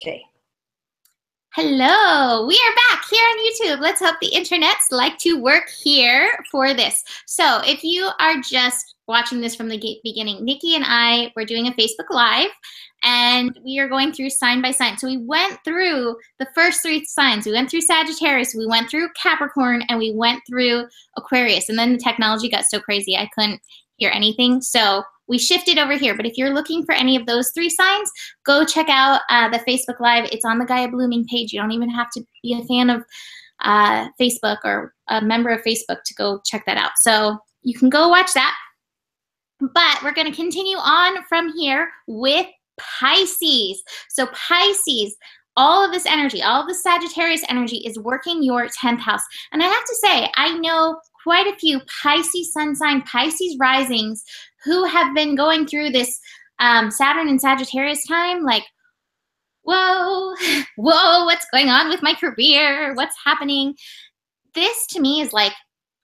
Okay. Hello, we are back here on YouTube. Let's hope the internets like to work here for this. So if you are just watching this from the beginning, Niki and I were doing a Facebook Live, and we are going through sign by sign. So we went through the first 3 signs. We went through Sagittarius, we went through Capricorn, and we went through Aquarius. And then the technology got so crazy, I couldn't hear anything. So we shifted over here. But if you're looking for any of those 3 signs, go check out the Facebook Live. It's on the Gaia Blooming page. You don't even have to be a fan of Facebook or a member of Facebook to go check that out. So you can go watch that. But we're going to continue on from here with Pisces. So Pisces, all of this energy, all of the Sagittarius energy is working your 10th house. And I have to say, I know quite a few Pisces sun sign, Pisces risings who have been going through this Saturn and Sagittarius time, like, whoa, what's going on with my career? What's happening? This to me is like,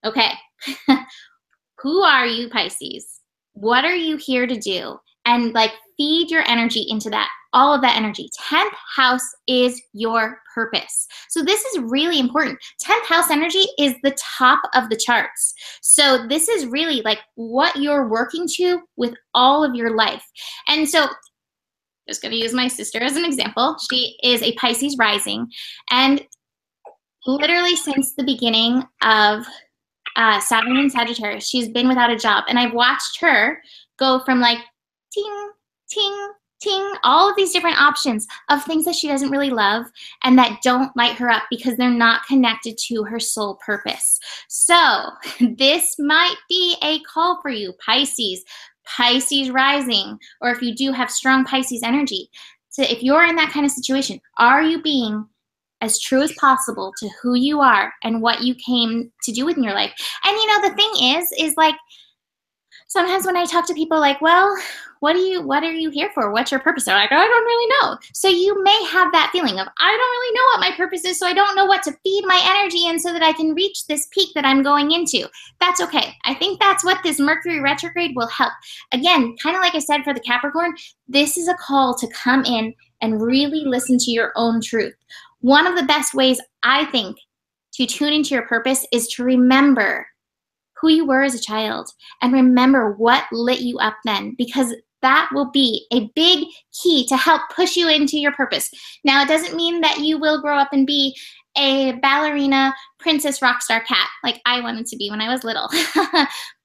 okay, who are you, Pisces? What are you here to do? And like, feed your energy into that, all of that energy. 10th house is your purpose. So this is really important. 10th house energy is the top of the charts. So this is really like what you're working to with all of your life. And so just going to use my sister as an example. She is a Pisces rising, and literally since the beginning of Saturn and Sagittarius, she's been without a job. And I've watched her go from like ting, ting, ting, all of these different options of things that she doesn't really love and that don't light her up because they're not connected to her soul purpose. So this might be a call for you, Pisces, Pisces rising, or if you do have strong Pisces energy. So if you're in that kind of situation, are you being as true as possible to who you are and what you came to do in your life? And you know, the thing is like, sometimes when I talk to people like, well, what are you here for? What's your purpose? They're like, I don't really know. So you may have that feeling of, I don't really know what my purpose is, so I don't know what to feed my energy in so that I can reach this peak that I'm going into. That's okay. I think that's what this Mercury retrograde will help. Again, kind of like I said for the Capricorn, this is a call to come in and really listen to your own truth. One of the best ways, I think, to tune into your purpose is to remember who you were as a child and remember what lit you up then, because that will be a big key to help push you into your purpose. Now, it doesn't mean that you will grow up and be a ballerina, princess, rock star cat like I wanted to be when I was little.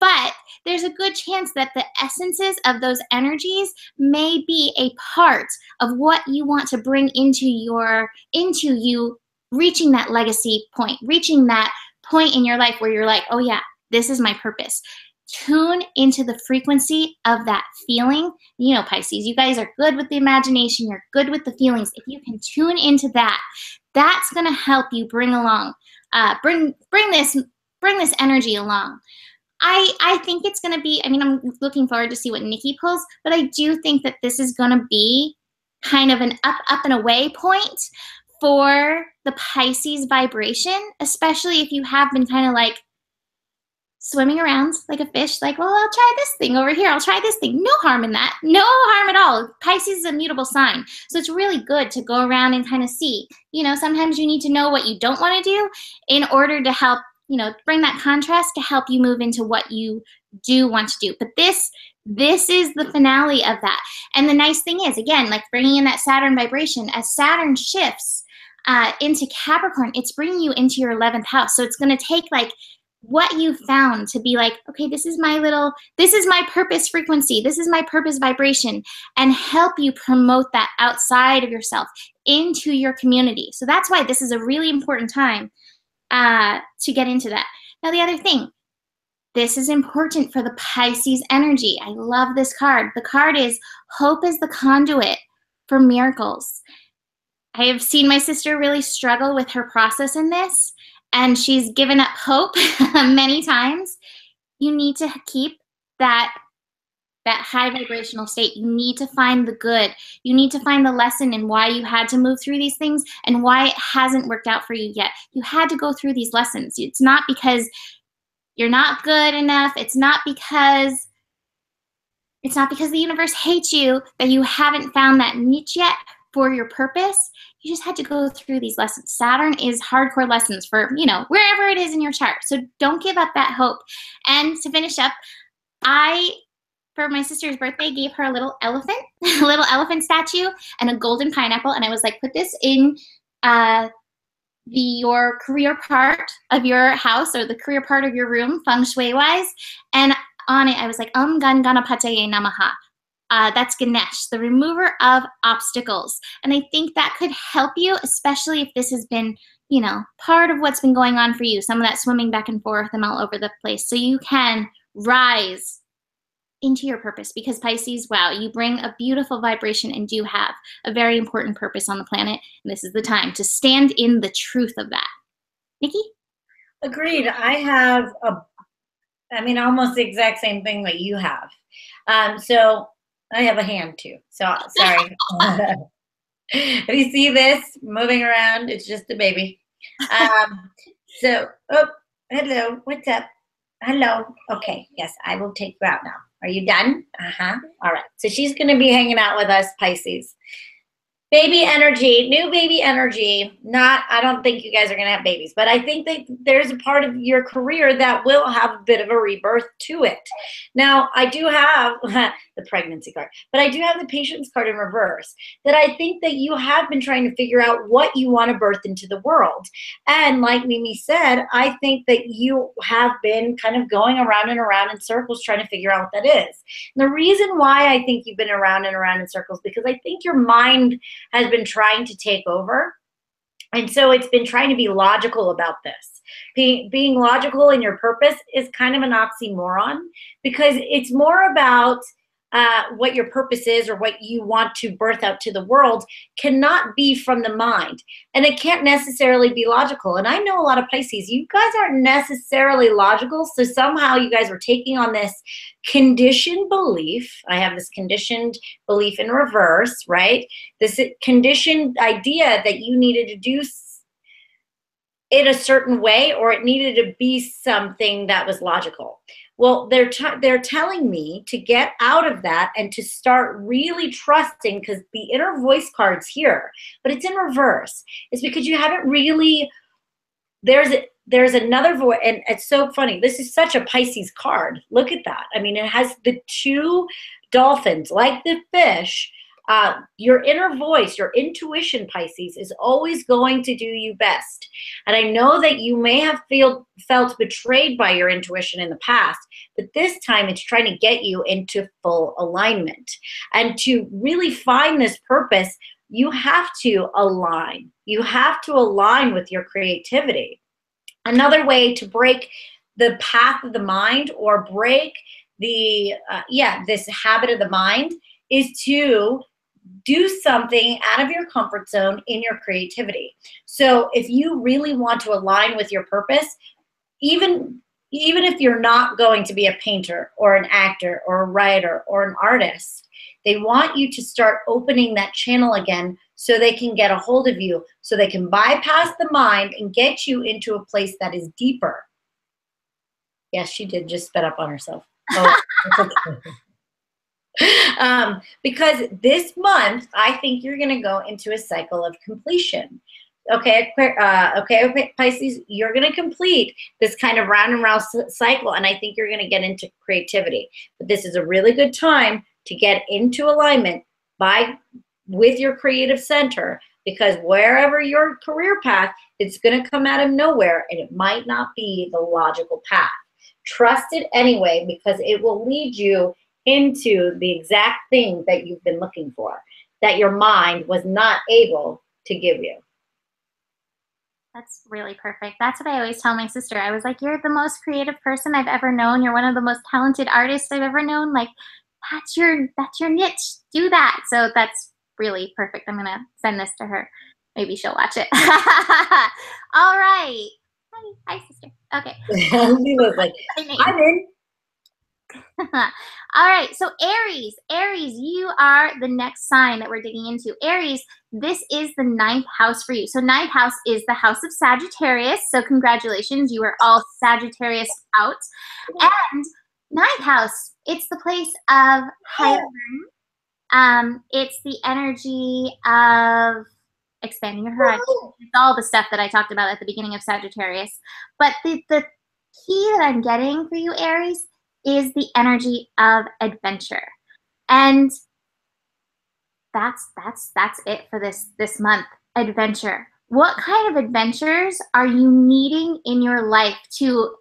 But there's a good chance that the essences of those energies may be a part of what you want to bring into you reaching that legacy point, reaching that point in your life where you're like, oh yeah, this is my purpose. Tune into the frequency of that feeling. You know, Pisces, you guys are good with the imagination. You're good with the feelings. If you can tune into that, that's going to help you bring this energy along. I think it's going to be, I mean, I'm looking forward to see what Niki pulls, but I do think that this is going to be kind of an up and away point for the Pisces vibration, especially if you have been kind of like swimming around like a fish, like, well, I'll try this thing over here. I'll try this thing. No harm in that. No harm at all. Pisces is a mutable sign. So it's really good to go around and kind of see, you know, sometimes you need to know what you don't want to do in order to help, you know, bring that contrast to help you move into what you do want to do. But this is the finale of that. And the nice thing is, again, like bringing in that Saturn vibration, as Saturn shifts into Capricorn, it's bringing you into your 11th house. So it's going to take like what you found to be like, okay, this is my purpose frequency, this is my purpose vibration, and help you promote that outside of yourself into your community. So that's why this is a really important time to get into that. Now, the other thing, this is important for the Pisces energy. I love this card. The card is hope is the conduit for miracles. I have seen my sister really struggle with her process in this, and she's given up hope many times. You need to keep that high vibrational state. You need to find the good. You need to find the lesson in why you had to move through these things and why it hasn't worked out for you yet. You had to go through these lessons. It's not because you're not good enough. It's not because the universe hates you that you haven't found that niche yet for your purpose, you just had to go through these lessons. Saturn is hardcore lessons for, you know, wherever it is in your chart. So don't give up that hope. And to finish up, for my sister's birthday, gave her a little elephant, a little elephant statue and a golden pineapple. And I was like, put this in your career part of your house or the career part of your room, feng shui wise. And on it, I was like, Ganapataye Namaha. That's Ganesh, the remover of obstacles. And I think that could help you, especially if this has been, you know, part of what's been going on for you, some of that swimming back and forth and all over the place. So you can rise into your purpose, because Pisces, wow, you bring a beautiful vibration and do have a very important purpose on the planet. And this is the time to stand in the truth of that. Niki? Agreed. I have almost the exact same thing that you have. So I have a hand too. So sorry. If you see this moving around, it's just a baby. So, oh, hello. What's up? Hello. Okay. Yes, I will take you out now. Are you done? All right. So she's going to be hanging out with us, Pisces. Baby energy, new baby energy. I don't think you guys are going to have babies, but I think that there's a part of your career that will have a bit of a rebirth to it. Now, I do have the pregnancy card, but I do have the patience card in reverse, that I think that you have been trying to figure out what you want to birth into the world. And like Mimi said, I think that you have been kind of going around and around in circles trying to figure out what that is. And the reason why I think you've been around and around in circles, because I think your mind has been trying to take over. And so it's been trying to be logical about this. Being logical in your purpose is kind of an oxymoron, because it's more about what your purpose is or what you want to birth out to the world cannot be from the mind. And it can't necessarily be logical. And I know a lot of Pisces, you guys aren't necessarily logical. So somehow you guys are taking on this conditioned belief. I have this conditioned belief in reverse, right? This conditioned idea that you needed to do it a certain way, or it needed to be something that was logical. Well, they're telling me to get out of that and to start really trusting, because the inner voice card's here, but it's in reverse. It's because you haven't really, there's another voice, and it's so funny. This is such a Pisces card. Look at that. I mean, it has the two dolphins, like the fish. Your inner voice, your intuition, Pisces, is always going to do you best. And I know that you may have felt betrayed by your intuition in the past, but this time it's trying to get you into full alignment. And to really find this purpose, you have to align. You have to align with your creativity. Another way to break the path of the mind, or break the, this habit of the mind, is to do something out of your comfort zone in your creativity. So if you really want to align with your purpose, even if you're not going to be a painter or an actor or a writer or an artist, they want you to start opening that channel again so they can get a hold of you, so they can bypass the mind and get you into a place that is deeper. Yes, she did just spit up on herself. Oh, that's okay. Because this month, I think you're going to go into a cycle of completion. Okay, Pisces, you're going to complete this kind of round and round cycle, and I think you're going to get into creativity. But this is a really good time to get into alignment with your creative center, because wherever your career path, it's going to come out of nowhere, and it might not be the logical path. Trust it anyway, because it will lead you into the exact thing that you've been looking for, that your mind was not able to give you. That's really perfect. That's what I always tell my sister. I was like, you're the most creative person I've ever known. You're one of the most talented artists I've ever known. Like, that's your niche. Do that. So that's really perfect. I'm going to send this to her. Maybe she'll watch it. All right. Hi, sister. Okay. She was like, I'm in. All right, so Aries, you are the next sign that we're digging into. Aries, this is the 9th house for you. So 9th house is the house of Sagittarius. So congratulations, you are all Sagittarius out. And 9th house, it's the place of higher learning, It's the energy of expanding your horizon. It's all the stuff that I talked about at the beginning of Sagittarius. But the key that I'm getting for you, Aries, is the energy of adventure. And that's it for this month. Adventure. What kind of adventures are you needing in your life to,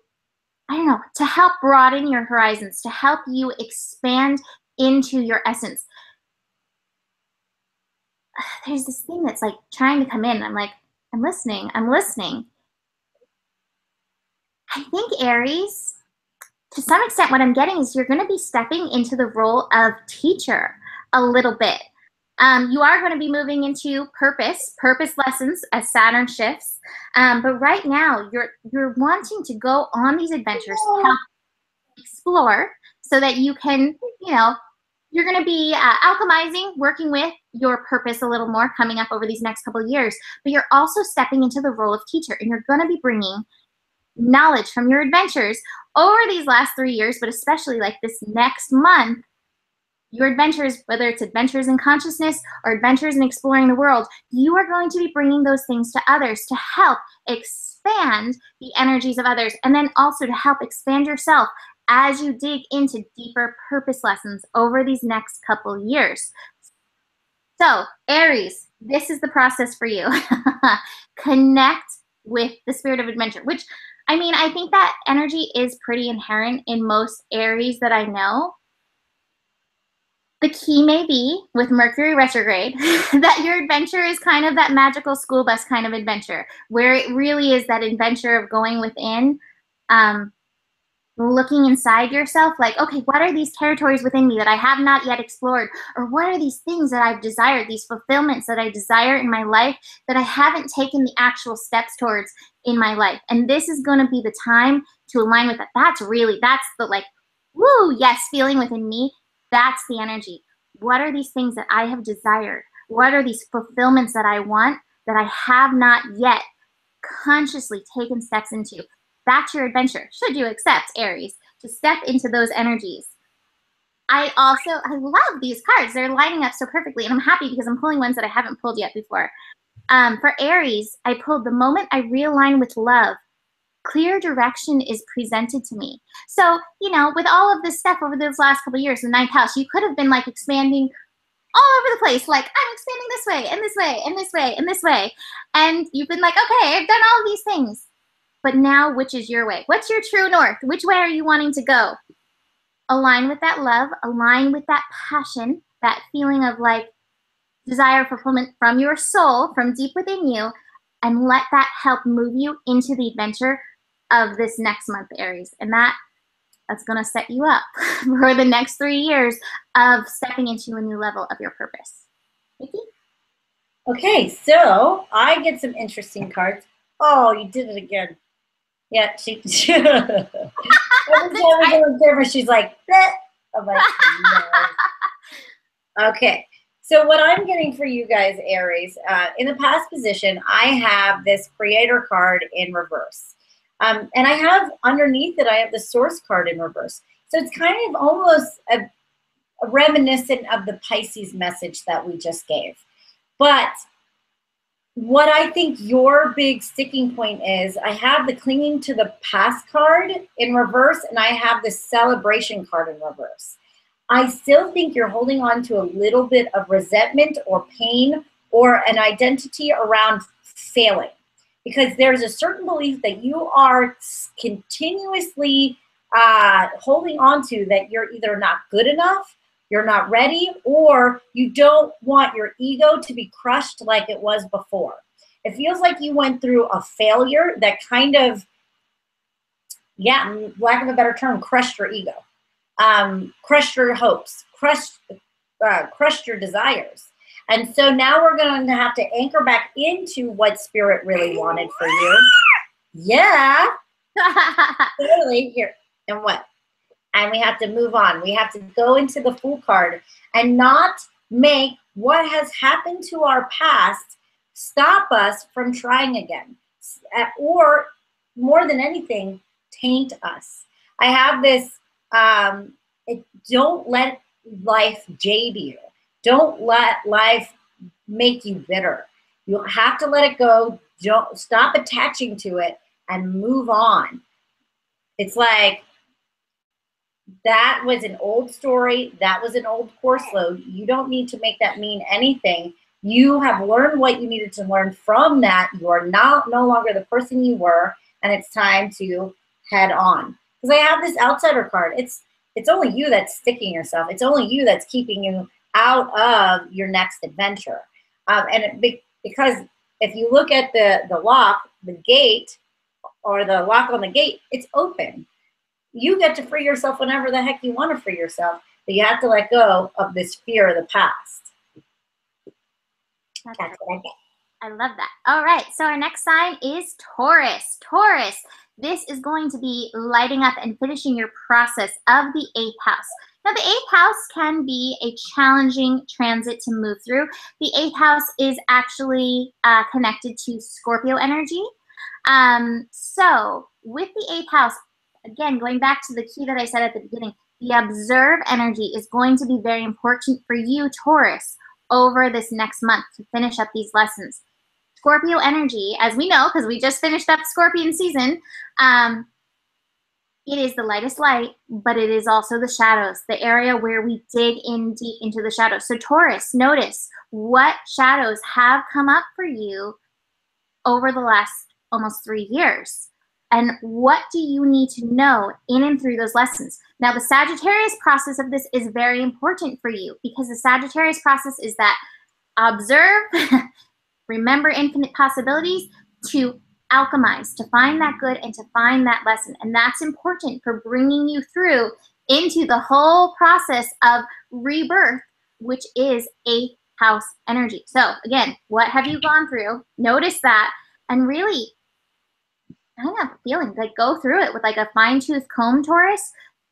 I don't know, to help broaden your horizons, to help you expand into your essence? There's this thing that's like trying to come in. I'm like, I'm listening. I think Aries, to some extent, what I'm getting is you're going to be stepping into the role of teacher a little bit. You are going to be moving into purpose lessons as Saturn shifts. But right now, you're wanting to go on these adventures to help explore so that you can, you're going to be alchemizing, working with your purpose a little more coming up over these next couple of years. But you're also stepping into the role of teacher, and you're going to be bringing knowledge from your adventures over these last 3 years, but especially like this next month. Your adventures, whether it's adventures in consciousness or adventures in exploring the world, you are going to be bringing those things to others to help expand the energies of others, and then also to help expand yourself as you dig into deeper purpose lessons over these next couple years. So, Aries, this is the process for you. Connect with the spirit of adventure, which, I mean, I think that energy is pretty inherent in most Aries that I know. The key may be with Mercury retrograde that your adventure is kind of that magical school bus kind of adventure, where it really is that adventure of going within, looking inside yourself, like, okay, what are these territories within me that I have not yet explored? Or what are these things that I've desired, these fulfillments that I desire in my life that I haven't taken the actual steps towards in my life? And this is going to be the time to align with that. That's the like, woo, yes, feeling within me. That's the energy. What are these things that I have desired? What are these fulfillments that I want that I have not yet consciously taken steps into? That's your adventure. Should you accept, Aries, to step into those energies? I love these cards. They're lining up so perfectly, and I'm happy because I'm pulling ones that I haven't pulled yet before. For Aries, I pulled the moment I realign with love, clear direction is presented to me. So, with all of this stuff over those last couple of years, the ninth house, you could have been like expanding all over the place. Like, I'm expanding this way and this way and this way and this way. And you've been like, okay, I've done all of these things. But now, which is your way? What's your true north? Which way are you wanting to go? Align with that love, align with that passion, that feeling of like desire, fulfillment from your soul, from deep within you, and let that help move you into the adventure of this next month, Aries. And that's going to set you up for the next 3 years of stepping into a new level of your purpose. Niki? Okay, so I get some interesting cards. Oh, you did it again. Yeah, every time I go and give her, she's like, bleh. I'm like, no. Okay, so what I'm getting for you guys, Aries, in the past position, I have this creator card in reverse. And I have underneath it, I have the source card in reverse. So it's kind of almost a reminiscent of the Pisces message that we just gave. But what I think your big sticking point is, I have the clinging to the past card in reverse, and I have the celebration card in reverse. I still think you're holding on to a little bit of resentment or pain or an identity around failing, because there's a certain belief that you are continuously holding on to, that you're either not good enough, you're not ready, or you don't want your ego to be crushed like it was before. It feels like you went through a failure that kind of, yeah, lack of a better term, crushed your ego, crushed your hopes, crushed your desires. And so now we're going to have to anchor back into what spirit really wanted for you. Yeah. Totally. Here. And what? And we have to move on. We have to go into the Fool card and not make what has happened to our past stop us from trying again. Or more than anything, taint us. I have this, don't let life jade you. Don't let life make you bitter. You have to let it go. Don't stop attaching to it and move on. It's like, that was an old story. That was an old course load. You don't need to make that mean anything. You have learned what you needed to learn from that. You are now no longer the person you were, and it's time to head on. Because I have this outsider card. It's only you that's sticking yourself. It's only you that's keeping you out of your next adventure. Because if you look at the lock, the gate, or the lock on the gate, it's open. You get to free yourself whenever the heck you want to free yourself, but you have to let go of this fear of the past. That's what I get. I love that. All right, so our next sign is Taurus. Taurus, this is going to be lighting up and finishing your process of the 8th house. Now, the 8th house can be a challenging transit to move through. The 8th house is actually connected to Scorpio energy. So with the 8th house, again, going back to the key that I said at the beginning, the observe energy is going to be very important for you, Taurus, over this next month to finish up these lessons. Scorpio energy, as we know, because we just finished up Scorpion season, it is the lightest light, but it is also the shadows, the area where we dig in deep into the shadows. So Taurus, notice what shadows have come up for you over the last almost 3 years. And what do you need to know in and through those lessons? Now, the Sagittarius process of this is very important for you, because the Sagittarius process is that observe, remember infinite possibilities, to alchemize, to find that good and to find that lesson. And that's important for bringing you through into the whole process of rebirth, which is 8th house energy. So again, what have you gone through? Notice that, and really, I have a feeling, like, go through it with like a fine-tooth comb, Taurus,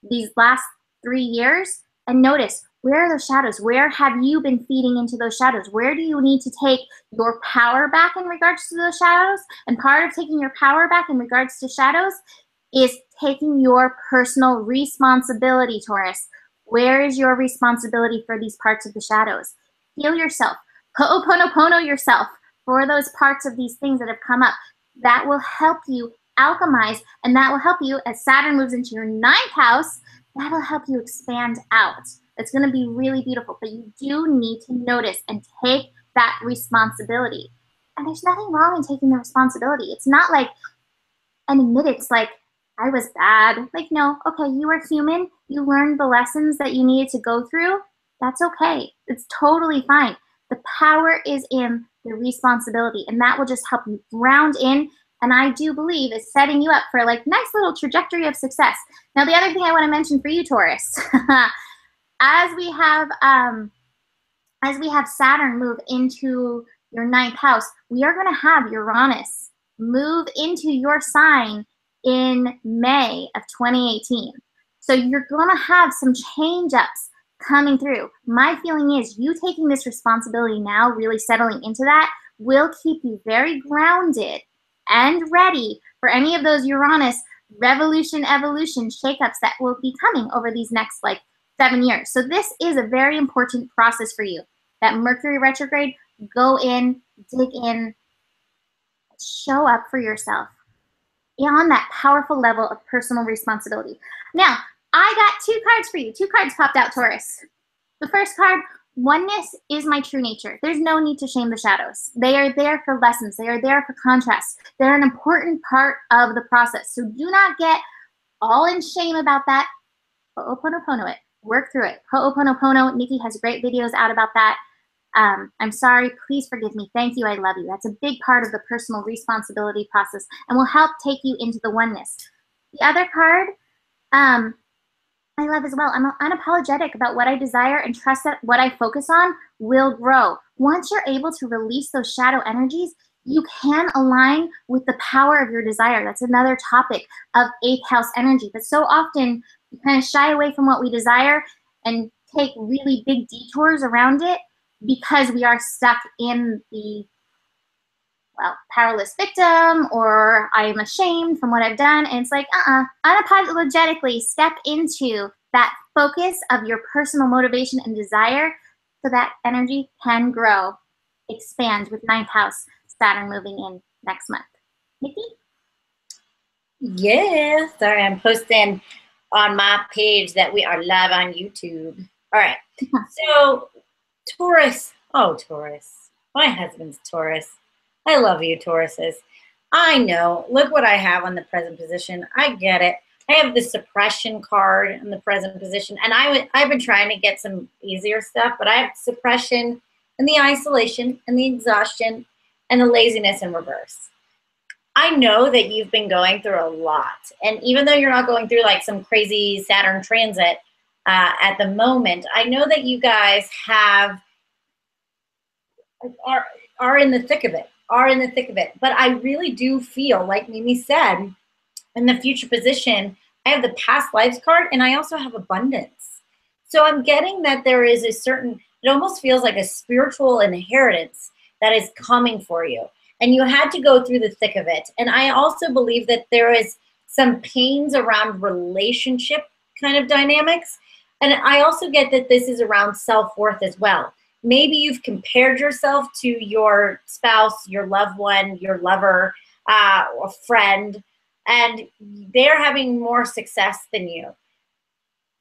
these last 3 years, and notice, where are those shadows? Where have you been feeding into those shadows? Where do you need to take your power back in regards to those shadows? And part of taking your power back in regards to shadows is taking your personal responsibility, Taurus. Where is your responsibility for these parts of the shadows? Heal yourself. Ho'oponopono yourself for those parts of these things that have come up. That will help you alchemize, and that will help you, as Saturn moves into your 9th house, that'll help you expand out. It's going to be really beautiful, but you do need to notice and take that responsibility. And there's nothing wrong in taking the responsibility. It's not like, and admit it's like, I was bad. Like, no, okay, you are human. You learned the lessons that you needed to go through. That's okay. It's totally fine. The power is in the responsibility, and that will just help you ground in, and I do believe is setting you up for like nice little trajectory of success. Now, the other thing I want to mention for you, Taurus, as we have Saturn move into your 9th house, we are going to have Uranus move into your sign in May of 2018. So you're going to have some change-ups coming through. My feeling is you taking this responsibility now, really settling into that, will keep you very grounded and ready for any of those Uranus revolution, evolution shakeups that will be coming over these next like 7 years. So this is a very important process for you. That Mercury retrograde, go in, dig in, show up for yourself on that powerful level of personal responsibility. Now, I got 2 cards for you. 2 cards popped out, Taurus. The first card, oneness is my true nature. There's no need to shame the shadows. They are there for lessons. They are there for contrast. They're an important part of the process. So do not get all in shame about that. Ho'oponopono it. Work through it. Ho'oponopono. Niki has great videos out about that. I'm sorry. Please forgive me. Thank you. I love you. That's a big part of the personal responsibility process and will help take you into the oneness. The other card, I love as well. I'm unapologetic about what I desire and trust that what I focus on will grow. Once you're able to release those shadow energies, you can align with the power of your desire. That's another topic of 8th house energy. But so often we kind of shy away from what we desire and take really big detours around it because we are stuck in the, well, powerless victim, or I am ashamed from what I've done. And it's like, unapologetically step into that focus of your personal motivation and desire. So that energy can grow, expand with 9th house, Saturn moving in next month. Niki? Yeah, sorry, I'm posting on my page that we are live on YouTube. All right, so Taurus. Oh, Taurus. My husband's Taurus. I love you, Tauruses. I know. Look what I have on the present position. I get it. I have the suppression card in the present position, and I've been trying to get some easier stuff, but I have suppression and the isolation and the exhaustion and the laziness in reverse. I know that you've been going through a lot, and even though you're not going through like some crazy Saturn transit at the moment, I know that you guys are in the thick of it, But I really do feel, like Mimi said, in the future position, I have the past lives card, and I also have abundance. So I'm getting that there is a certain, it almost feels like a spiritual inheritance that is coming for you. And you had to go through the thick of it. And I also believe that there is some pains around relationship kind of dynamics. And I also get that this is around self-worth as well. Maybe you've compared yourself to your spouse, your loved one, your lover, a friend, and they're having more success than you.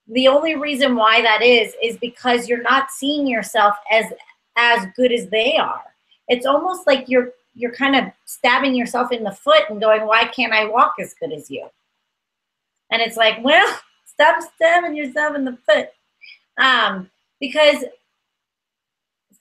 The only reason why that is because you're not seeing yourself as good as they are. It's almost like you're kind of stabbing yourself in the foot and going, why can't I walk as good as you? And it's like, well, stop stabbing yourself in the foot. Because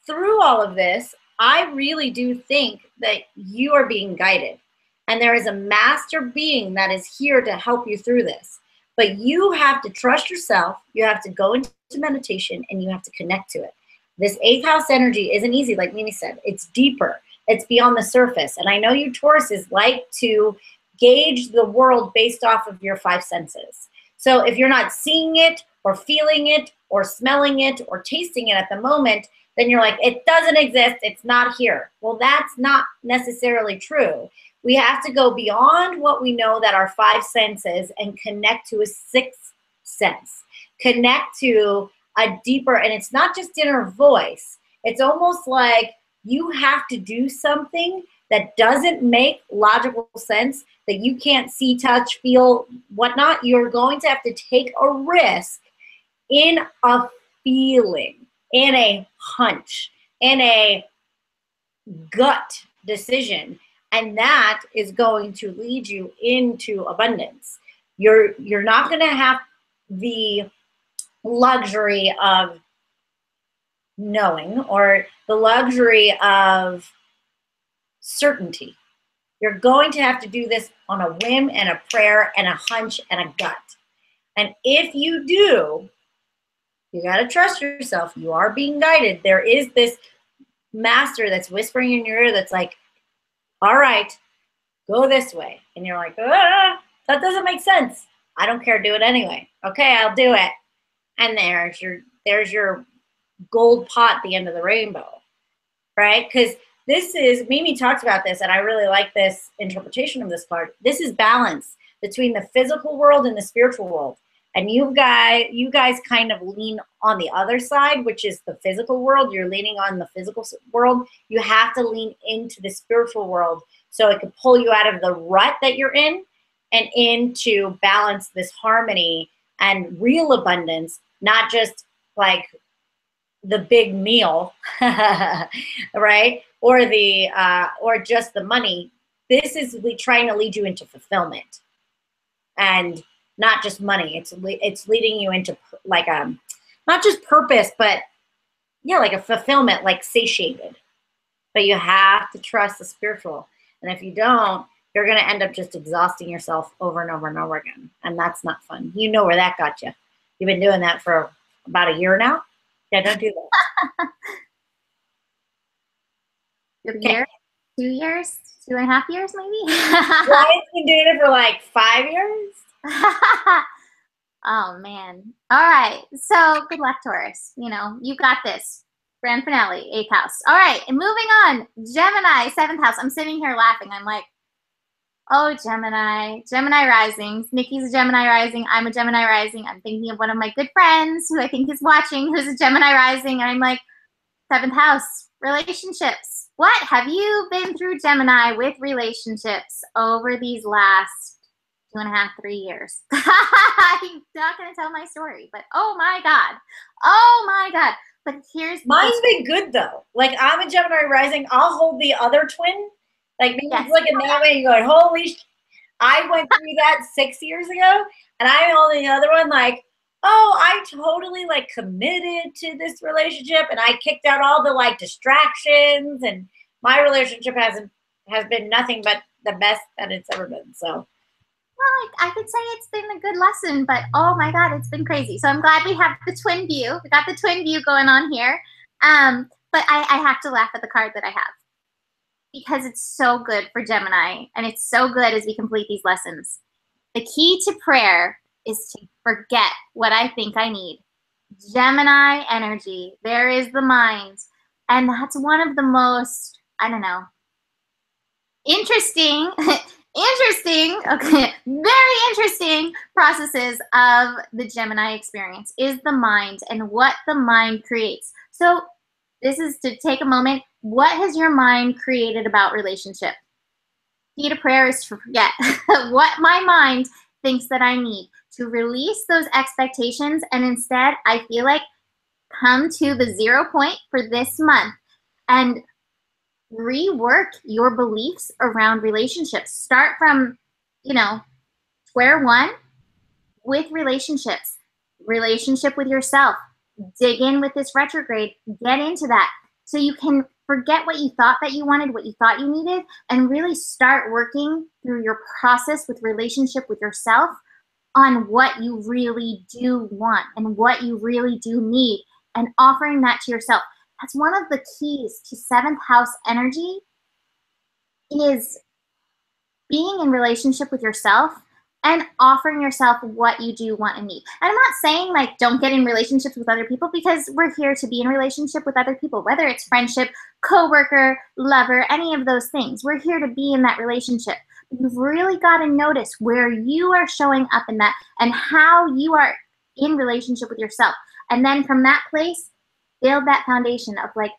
through all of this, I really do think that you are being guided. And there is a master being that is here to help you through this. But you have to trust yourself. You have to go into meditation, and you have to connect to it. This 8th house energy isn't easy, like Mimi said. It's deeper. It's beyond the surface. And I know you Tauruses like to gauge the world based off of your 5 senses. So if you're not seeing it or feeling it or smelling it or tasting it at the moment, then you're like, it doesn't exist. It's not here. Well, that's not necessarily true. We have to go beyond what we know that our 5 senses and connect to a 6th sense. Connect to a deeper, and it's not just inner voice. It's almost like you have to do something that doesn't make logical sense, that you can't see, touch, feel, whatnot. You're going to have to take a risk in a feeling, in a hunch, in a gut decision. And that is going to lead you into abundance. You're not going to have the luxury of knowing or the luxury of certainty. You're going to have to do this on a whim and a prayer and a hunch and a gut. And if you do, you got to trust yourself. You are being guided. There is this master that's whispering in your ear that's like, all right, go this way. And you're like, that doesn't make sense. I don't care, do it anyway. Okay, I'll do it. And there's your gold pot at the end of the rainbow, right? Because this is, Mimi talked about this, and I really like this interpretation of this card. This is balance between the physical world and the spiritual world. And you guys kind of lean on the other side, which is the physical world. You're leaning on the physical world. You have to lean into the spiritual world so it can pull you out of the rut that you're in and into balance, this harmony and real abundance, not just like the big meal, right? Or just the money. This is trying to lead you into fulfillment. And not just money. It's leading you into like not just purpose, but yeah, like a fulfillment, like satiated. But you have to trust the spiritual. And if you don't, you're going to end up just exhausting yourself over and over and over again. And that's not fun. You know where that got you. You've been doing that for about a year now. Yeah, don't do that. A year, 2 years, 2.5 years, maybe. Well, I've been doing it for like 5 years. Oh man. All right. So good luck, Taurus. You know, you got this. Grand finale, 8th house. All right. And moving on. Gemini, 7th house. I'm sitting here laughing. I'm like, oh, Gemini. Gemini rising. Niki's a Gemini rising. I'm a Gemini rising. I'm thinking of one of my good friends who I think is watching, who's a Gemini rising. And I'm like, 7th house, relationships. What have you been through, Gemini, with relationships over these last 2.5, 3 years? I'm not going to tell my story, but oh my God. Oh my God. But here's mine's been good though. Like I'm a Gemini rising. I'll hold the other twin. Like maybe it's looking that way and you're going, holy I went through that 6 years ago and I'm holding the other one like, oh, I totally like committed to this relationship and I kicked out all the like distractions and my relationship has been nothing but the best that it's ever been. So well, I could say it's been a good lesson, but oh my God, it's been crazy. So I'm glad we have the twin view. We got the twin view going on here. But I have to laugh at the card that I have because it's so good for Gemini and it's so good as we complete these lessons. The key to prayer is to forget what I think I need. Gemini energy, there is the mind. And that's one of the most, I don't know, interesting, okay, very interesting processes of the Gemini experience is the mind and what the mind creates. So this is to take a moment. What has your mind created about relationship? Key to prayer is to forget what my mind thinks that I need, to release those expectations, and instead I feel like come to the 0 point for this month and rework your beliefs around relationships. Start from, square one with relationships, relationship with yourself. Dig in with this retrograde, get into that so you can forget what you thought that you wanted, what you thought you needed, and really start working through your process with relationship with yourself on what you really do want and what you really do need and offering that to yourself. That's one of the keys to 7th house energy is being in relationship with yourself and offering yourself what you do want and need. And I'm not saying like don't get in relationships with other people because we're here to be in relationship with other people, whether it's friendship, coworker, lover, any of those things. We're here to be in that relationship. You've really got to notice where you are showing up in that and how you are in relationship with yourself. And then from that place, build that foundation of like,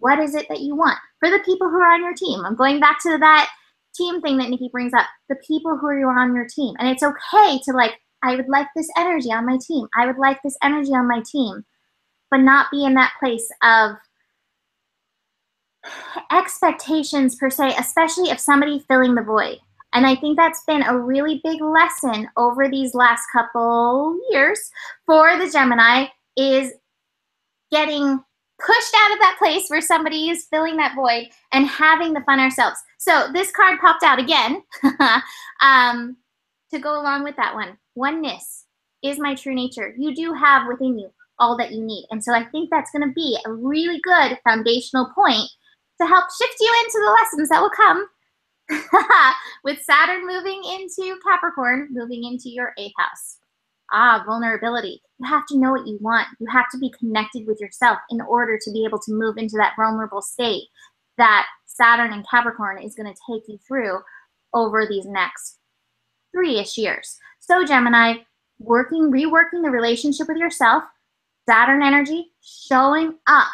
what is it that you want? For the people who are on your team, I'm going back to that team thing that Nikki brings up, the people who are on your team. And it's okay to like, I would like this energy on my team. I would like this energy on my team, but not be in that place of expectations per se, especially if somebody filling the void. And I think that's been a really big lesson over these last couple years for the Gemini is getting pushed out of that place where somebody is filling that void and having the fun ourselves. So this card popped out again to go along with that one. Oneness is my true nature. You do have within you all that you need. And so I think that's going to be a really good foundational point to help shift you into the lessons that will come with Saturn moving into Capricorn, moving into your 8th house. Vulnerability. You have to know what you want. You have to be connected with yourself in order to be able to move into that vulnerable state that Saturn and Capricorn is going to take you through over these next 3-ish years. So Gemini, reworking the relationship with yourself, Saturn energy, showing up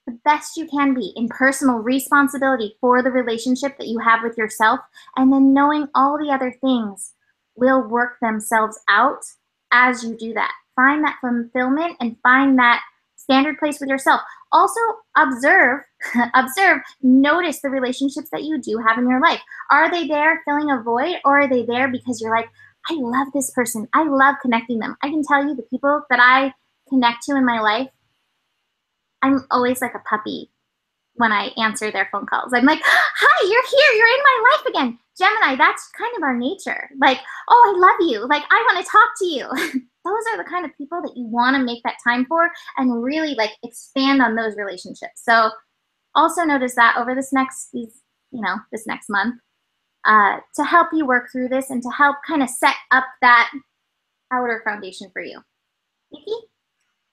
the best you can be in personal responsibility for the relationship that you have with yourself, and then knowing all the other things will work themselves out as you do that. Find that fulfillment and find that standard place with yourself. Also observe, notice the relationships that you do have in your life. Are they there filling a void, or are they there because you're like, I love this person. I love connecting them. I can tell you the people that I connect to in my life, I'm always like a puppy when I answer their phone calls. I'm like, hi, you're here. You're in my life again. Gemini, that's kind of our nature. Like, oh, I love you. Like, I want to talk to you. Those are the kind of people that you want to make that time for and really like expand on those relationships. So also notice that over this next month to help you work through this and to help kind of set up that outer foundation for you. Nikki?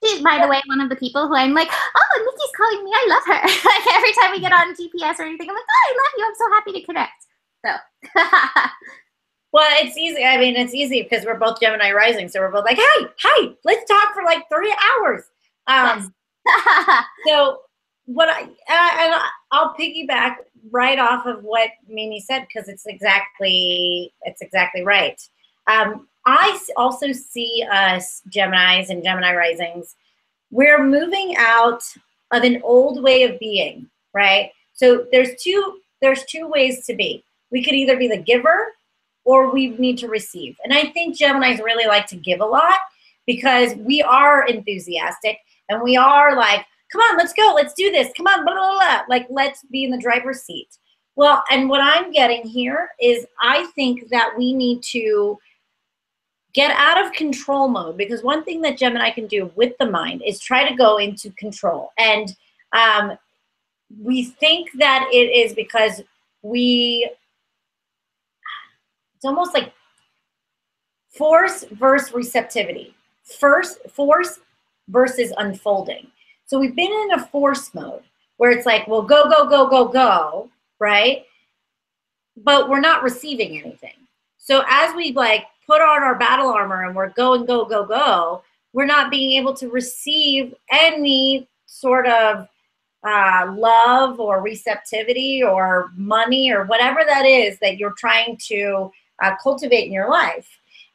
She's, by the way, one of the people who I'm like, oh, Nikki's calling me. I love her. Like every time we get on GPS or anything, I'm like, oh, I love you. I'm so happy to connect. So. Well, it's easy. I mean, it's easy because we're both Gemini rising. So we're both like, hey, let's talk for like 3 hours. Yes. So what I'll piggyback right off of what Mimi said, because it's exactly right. I also see us Geminis and Gemini risings. We're moving out of an old way of being, right? So there's two ways to be. We could either be the giver or we need to receive. And I think Geminis really like to give a lot because we are enthusiastic and we are like, come on, let's go, let's do this, come on, blah, blah, blah. Like, let's be in the driver's seat. Well, and what I'm getting here is I think that we need to get out of control mode, because one thing that Gemini can do with the mind is try to go into control. And we think that it is because it's almost like force versus receptivity. Force versus unfolding. So we've been in a force mode where it's like, well, go, go, go, go, go, right? But we're not receiving anything. So as we like put on our battle armor and we're going, go, go, go, we're not being able to receive any sort of love or receptivity or money or whatever that is that you're trying to cultivate in your life.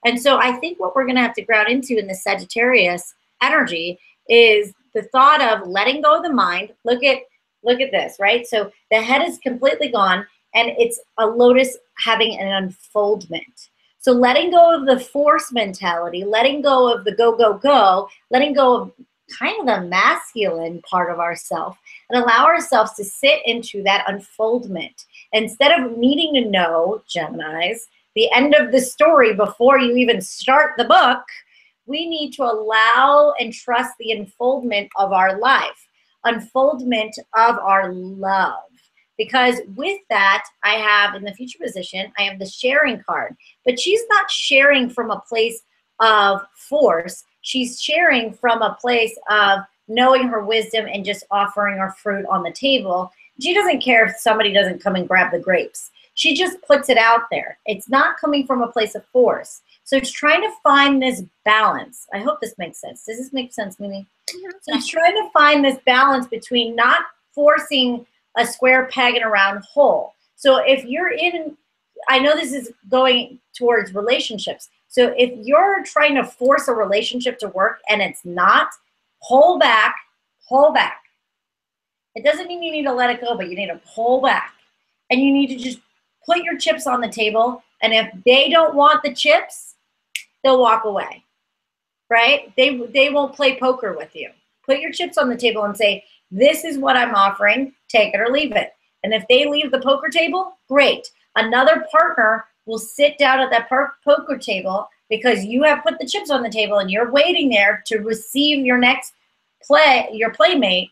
And so I think what we're going to have to ground into in the Sagittarius energy is the thought of letting go of the mind. Look at this, right? So the head is completely gone and it's a lotus having an unfoldment. So letting go of the force mentality, letting go of the go, go, go, letting go of kind of the masculine part of ourselves and allow ourselves to sit into that unfoldment. Instead of needing to know, Geminis, the end of the story before you even start the book, we need to allow and trust the unfoldment of our life, unfoldment of our love. Because with that, I have in the future position, I have the sharing card. But she's not sharing from a place of force. She's sharing from a place of knowing her wisdom and just offering her fruit on the table. She doesn't care if somebody doesn't come and grab the grapes. She just puts it out there. It's not coming from a place of force. So it's trying to find this balance. I hope this makes sense. Does this make sense, Mimi? Mm-hmm. So it's trying to find this balance between not forcing a square peg in a round hole. So if you're in, I know this is going towards relationships. So if you're trying to force a relationship to work and it's not, pull back, pull back. It doesn't mean you need to let it go, but you need to pull back. And you need to just put your chips on the table. And if they don't want the chips, they'll walk away, right? They won't play poker with you. Put your chips on the table and say, this is what I'm offering, take it or leave it. And if they leave the poker table, great. Another partner will sit down at that poker table because you have put the chips on the table and you're waiting there to receive your next play, your playmate,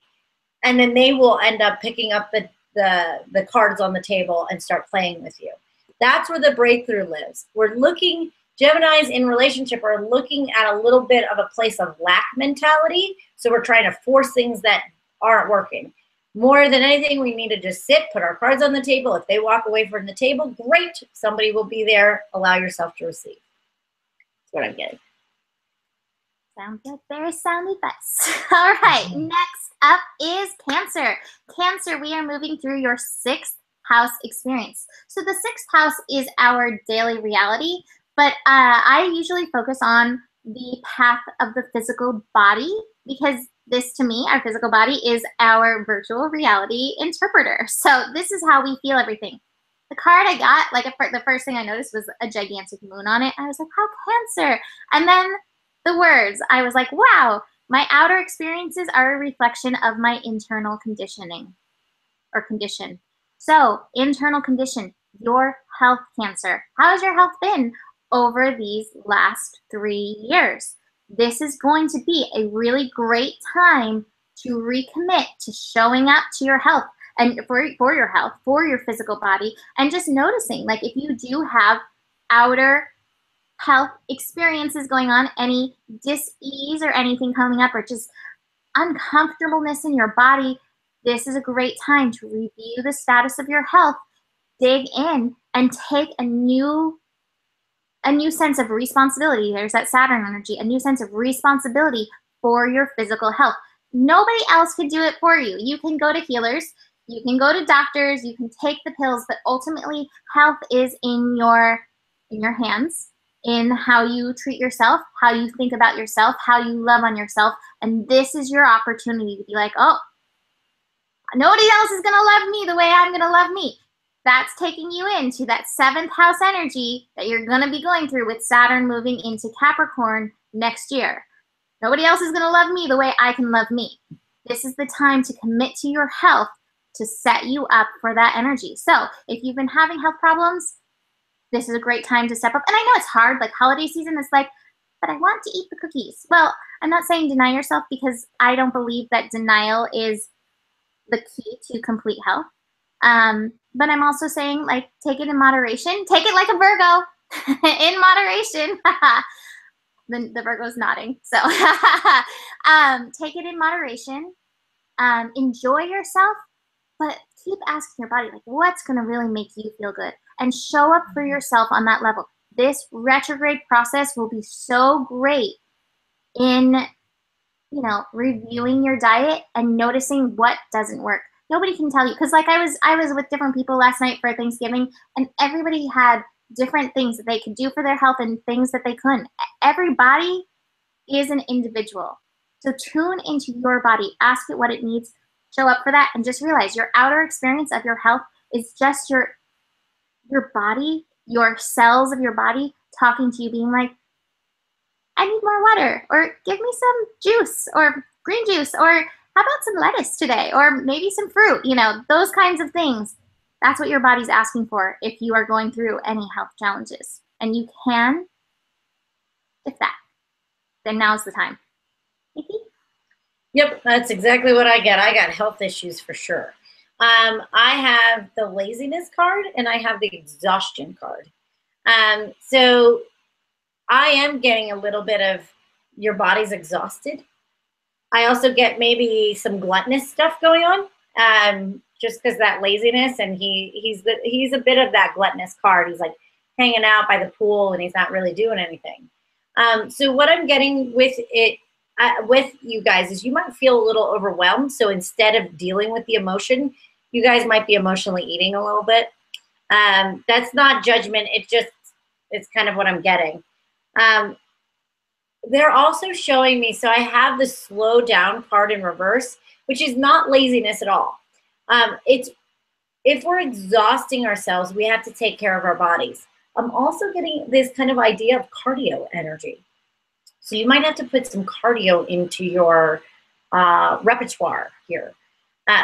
and then they will end up picking up the cards on the table and start playing with you. That's where the breakthrough lives. We're looking, Geminis in relationship are looking at a little bit of a place of lack mentality. So we're trying to force things that aren't working. More than anything, we need to just sit, put our cards on the table. If they walk away from the table, great. Somebody will be there. Allow yourself to receive. That's what I'm getting. Sounds like very sound advice. All right, next up is Cancer. Cancer, we are moving through your 6th house experience. So the 6th house is our daily reality, but I usually focus on the path of the physical body because this, to me, our physical body is our virtual reality interpreter. So this is how we feel everything. The card I got, like the first thing I noticed was a gigantic moon on it. I was like, how Cancer? And then the words, I was like, wow, my outer experiences are a reflection of my internal conditioning or condition. So internal condition, your health, Cancer. How has your health been over these last 3 years? This is going to be a really great time to recommit to showing up to your health and for your health, for your physical body, and just noticing, like, if you do have outer health experiences going on, any dis-ease or anything coming up, or just uncomfortableness in your body, this is a great time to review the status of your health, dig in, and take a new sense of responsibility. There's that Saturn energy, a new sense of responsibility for your physical health. Nobody else could do it for you. You can go to healers, you can go to doctors, you can take the pills, but ultimately health is in your hands, in how you treat yourself, how you think about yourself, how you love on yourself. And this is your opportunity to be like, oh, nobody else is going to love me the way I'm going to love me. That's taking you into that 7th house energy that you're going to be going through with Saturn moving into Capricorn next year. Nobody else is going to love me the way I can love me. This is the time to commit to your health to set you up for that energy. So if you've been having health problems, this is a great time to step up. And I know it's hard, like holiday season is like, but I want to eat the cookies. Well, I'm not saying deny yourself, because I don't believe that denial is the key to complete health. But I'm also saying, like, take it in moderation. Take it like a Virgo, in moderation. The Virgo's nodding. So take it in moderation. Enjoy yourself, but keep asking your body, like, what's going to really make you feel good? And show up for yourself on that level. This retrograde process will be so great in, you know, reviewing your diet and noticing what doesn't work. Nobody can tell you, because like I was with different people last night for Thanksgiving, and everybody had different things that they could do for their health and things that they couldn't. Everybody is an individual. So tune into your body, ask it what it needs, show up for that, and just realize your outer experience of your health is just your body, your cells of your body talking to you, being like, I need more water, or give me some juice, or green juice, or how about some lettuce today, or maybe some fruit, you know, those kinds of things. That's what your body's asking for if you are going through any health challenges. And you can shift that. Then now's the time. Niki? Yep, that's exactly what I get. I got health issues for sure. I have the laziness card and I have the exhaustion card. So I am getting a little bit of your body's exhausted. I also get maybe some gluttonous stuff going on, just because that laziness, and he's a bit of that gluttonous card. He's like hanging out by the pool and he's not really doing anything. So what I'm getting with it, with you guys, is you might feel a little overwhelmed. So instead of dealing with the emotion, you guys might be emotionally eating a little bit. That's not judgment. It's kind of what I'm getting. They're also showing me, so I have the slow down card in reverse, which is not laziness at all. It's, if we're exhausting ourselves, we have to take care of our bodies. I'm also getting this kind of idea of cardio energy. So you might have to put some cardio into your repertoire here.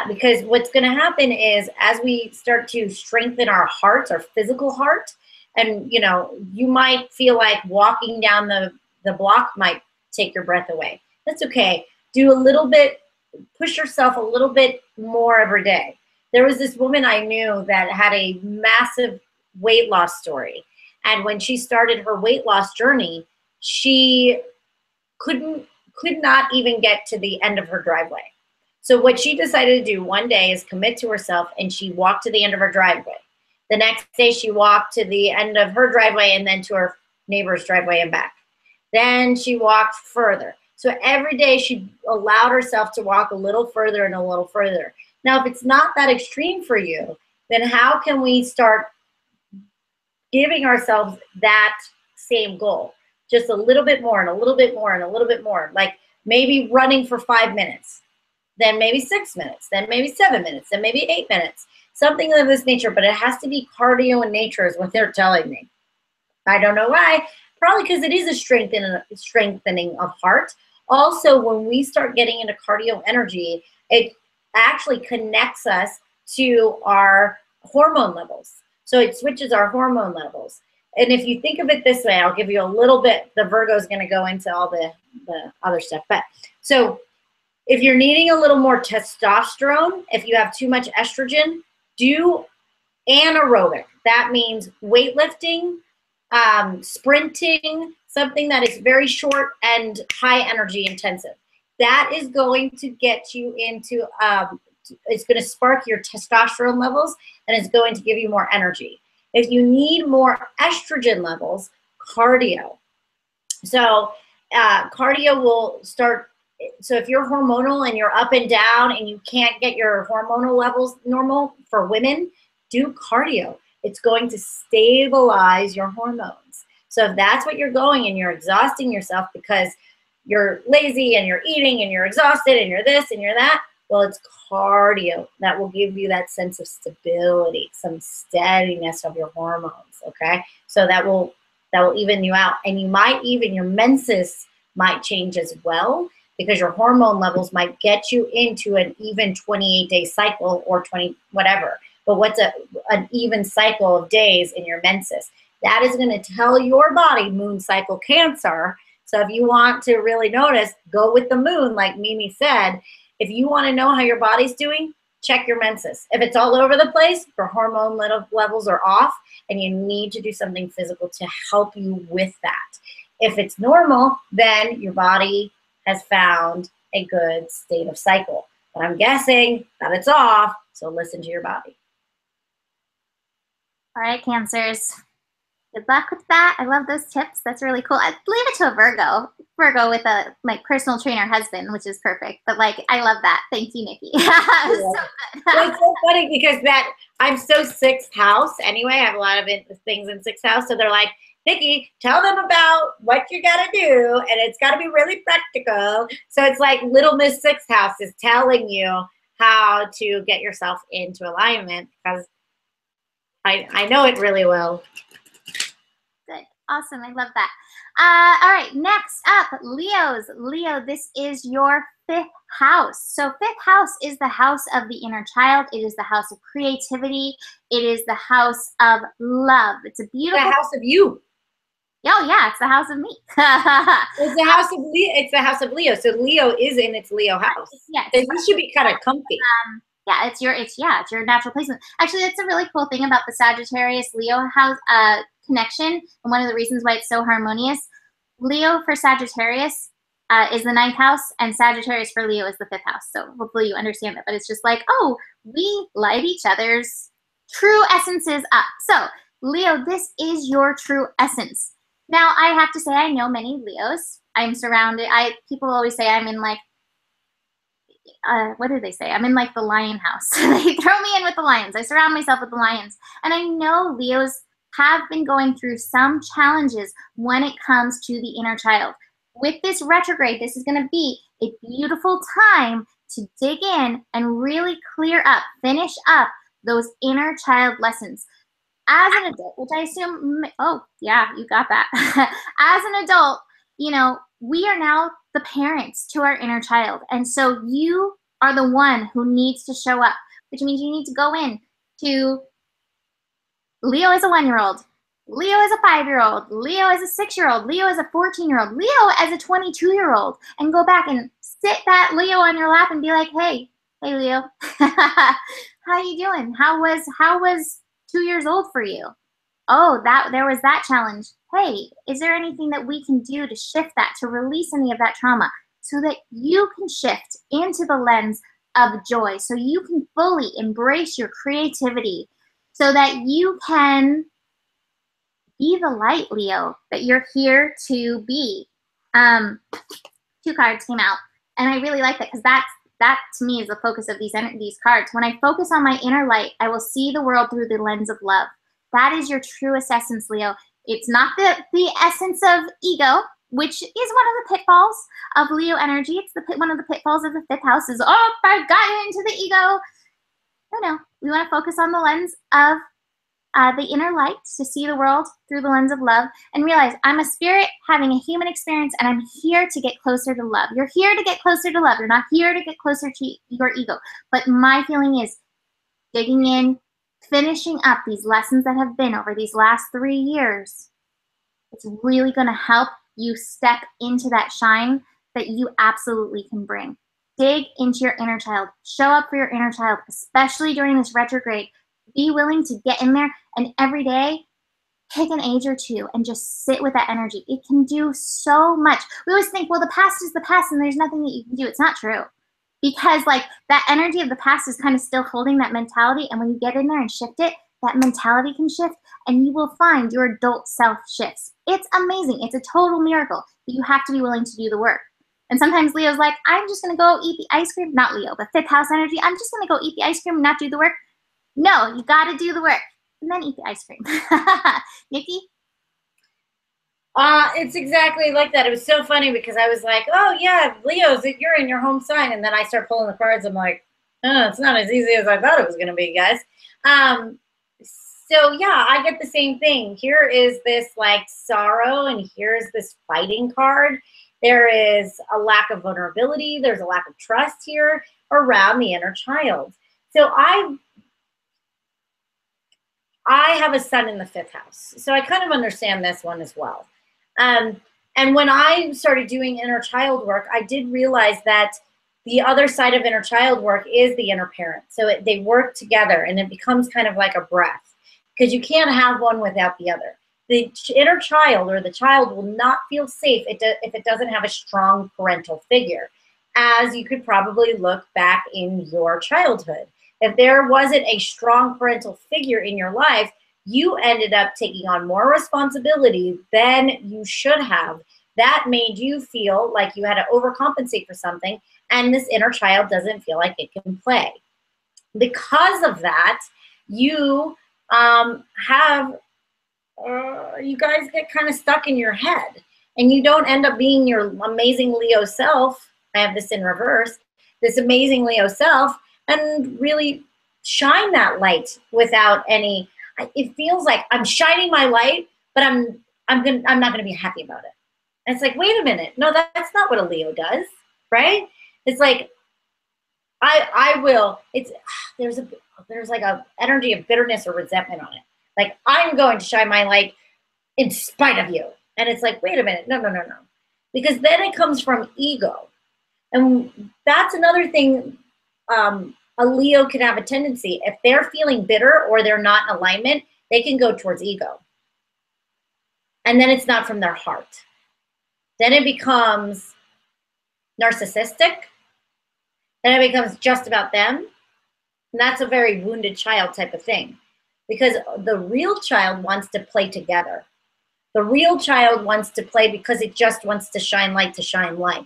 Because what's going to happen is, as we start to strengthen our hearts, our physical heart, and, you know, you might feel like walking down the block might take your breath away. That's okay. Do a little bit, push yourself a little bit more every day. There was this woman I knew that had a massive weight loss story. And when she started her weight loss journey, she could not even get to the end of her driveway. So what she decided to do one day is commit to herself, and she walked to the end of her driveway. The next day she walked to the end of her driveway and then to her neighbor's driveway and back. Then she walked further. So every day she allowed herself to walk a little further and a little further. Now, if it's not that extreme for you, then how can we start giving ourselves that same goal? Just a little bit more and a little bit more and a little bit more. Like maybe running for 5 minutes, then maybe 6 minutes, then maybe 7 minutes, then maybe 8 minutes. Something of this nature, but it has to be cardio in nature is what they're telling me. I don't know why. Probably because it is a strengthening of heart. Also, when we start getting into cardio energy, it actually connects us to our hormone levels. So it switches our hormone levels. And if you think of it this way, I'll give you a little bit. The Virgo is going to go into all the other stuff. But so if you're needing a little more testosterone, if you have too much estrogen, do anaerobic. That means weightlifting, sprinting, something that is very short and high energy intensive. That is going to get you into, it's going to spark your testosterone levels, and it's going to give you more energy. If you need more estrogen levels, cardio. So cardio will start So if you're hormonal and you're up and down and you can't get your hormonal levels normal, for women, do cardio. It's going to stabilize your hormones. So if that's what you're going and you're exhausting yourself because you're lazy and you're eating and you're exhausted and you're this and you're that, well, it's cardio that will give you that sense of stability, some steadiness of your hormones, okay? So that will even you out. And you might even, your menses might change as well, because your hormone levels might get you into an even 28-day cycle or 20, whatever. But what's an even cycle of days in your menses? That is going to tell your body moon cycle Cancer. So if you want to really notice, go with the moon, like Mimi said. If you want to know how your body's doing, check your menses. If it's all over the place, your hormone levels are off, and you need to do something physical to help you with that. If it's normal, then your body has found a good state of cycle. But I'm guessing that it's off, so listen to your body. All right, Cancers. Good luck with that. I love those tips. That's really cool. I'd leave it to a Virgo with a like personal trainer husband, which is perfect. But like, I love that. Thank you, Niki. Yeah. So well, it's so funny because I'm so sixth house anyway. I have a lot of things in sixth house. So they're like, Niki, tell them about what you got to do. And it's got to be really practical. So it's like Little Miss Sixth House is telling you how to get yourself into alignment, because I know it really well. Good. Awesome. I love that. All right. Next up, Leos. Leo, this is your 5th house. So 5th house is the house of the inner child. It is the house of creativity. It is the house of love. It's a beautiful... The house of you. Oh, yeah. It's the house of me. It's the house of Leo. It's the house of Leo. So Leo is in its Leo house. Yes. So you should be kind of comfy. Yeah, it's your natural placement. Actually, that's a really cool thing about the Sagittarius Leo house connection, and one of the reasons why it's so harmonious. Leo for Sagittarius is the 9th house, and Sagittarius for Leo is the 5th house. So hopefully you understand that. But it's just like, oh, we light each other's true essences up. So Leo, this is your true essence. Now, I have to say, I know many Leos. I'm surrounded. People always say I'm in like, what did they say? I'm in like the lion house. They throw me in with the lions. I surround myself with the lions. And I know Leos have been going through some challenges when it comes to the inner child. With this retrograde, this is going to be a beautiful time to dig in and really clear up, finish up those inner child lessons. As an adult, which I assume, oh, yeah, you got that. As an adult, you know, we are now the parents to our inner child. And so you are the one who needs to show up, which means you need to go in to Leo as a 1-year-old, Leo as a 5-year-old, Leo as a 6-year-old, Leo as a 14-year-old, Leo as a 22-year-old, and go back and sit that Leo on your lap and be like, hey Leo, how you doing? How was 2 years old for you? Oh, there was that challenge. Hey, is there anything that we can do to shift that, to release any of that trauma, so that you can shift into the lens of joy, so you can fully embrace your creativity, so that you can be the light, Leo, that you're here to be. 2 cards came out, and I really like that, because that to me is the focus of these cards. When I focus on my inner light, I will see the world through the lens of love. That is your truest essence, Leo. It's not the essence of ego, which is one of the pitfalls of Leo energy. It's one of the pitfalls of the 5th house is, oh, I've gotten into the ego. No, we want to focus on the lens of the inner light, to see the world through the lens of love, and realize I'm a spirit having a human experience, and I'm here to get closer to love. You're here to get closer to love. You're not here to get closer to your ego. But my feeling is digging in, finishing up these lessons that have been over these last 3 years. It's really going to help you step into that shine that you absolutely can bring. Dig into your inner child. Show up for your inner child, especially during this retrograde. Be willing to get in there, and every day pick an age or 2 and just sit with that energy. It can do so much. We always think, well, the past is the past and there's nothing that you can do. It's not true. Because like that energy of the past is kind of still holding that mentality, and when you get in there and shift it, that mentality can shift, and you will find your adult self shifts. It's amazing. It's a total miracle, but you have to be willing to do the work. And sometimes Leo's like, I'm just going to go eat the ice cream. Not Leo, but fifth house energy. I'm just going to go eat the ice cream and not do the work. No, you got to do the work and then eat the ice cream. Niki? It's exactly like that. It was so funny because I was like, oh yeah, Leo's, you're in your home sign. And then I start pulling the cards. I'm like, oh, it's not as easy as I thought it was going to be, guys. So yeah, I get the same thing. Here is this like sorrow, and here's this fighting card. There is a lack of vulnerability. There's a lack of trust here around the inner child. So I have a son in the fifth house. So I kind of understand this one as well. And when I started doing inner child work, I did realize that the other side of inner child work is the inner parent. So they work together, and it becomes kind of like a breath, because you can't have one without the other. The inner child or the child will not feel safe if it doesn't have a strong parental figure, as you could probably look back in your childhood. If there wasn't a strong parental figure in your life, you ended up taking on more responsibility than you should have. That made you feel like you had to overcompensate for something, and this inner child doesn't feel like it can play. Because of that, you you guys get kind of stuck in your head, and you don't end up being your amazing Leo self. I have this in reverse, this amazing Leo self, and really shine that light without any, it feels like I'm shining my light, but I'm not gonna be happy about it. And it's like, wait a minute, no, that's not what a Leo does, right? It's like, I will, there's like a energy of bitterness or resentment on it. Like, I'm going to shine my light in spite of you. And it's like, wait a minute, no. Because then it comes from ego. And that's another thing, a Leo can have a tendency, if they're feeling bitter or they're not in alignment, they can go towards ego. And then it's not from their heart. Then it becomes narcissistic. Then it becomes just about them. And that's a very wounded child type of thing. Because the real child wants to play together. The real child wants to play because it just wants to shine light to shine light.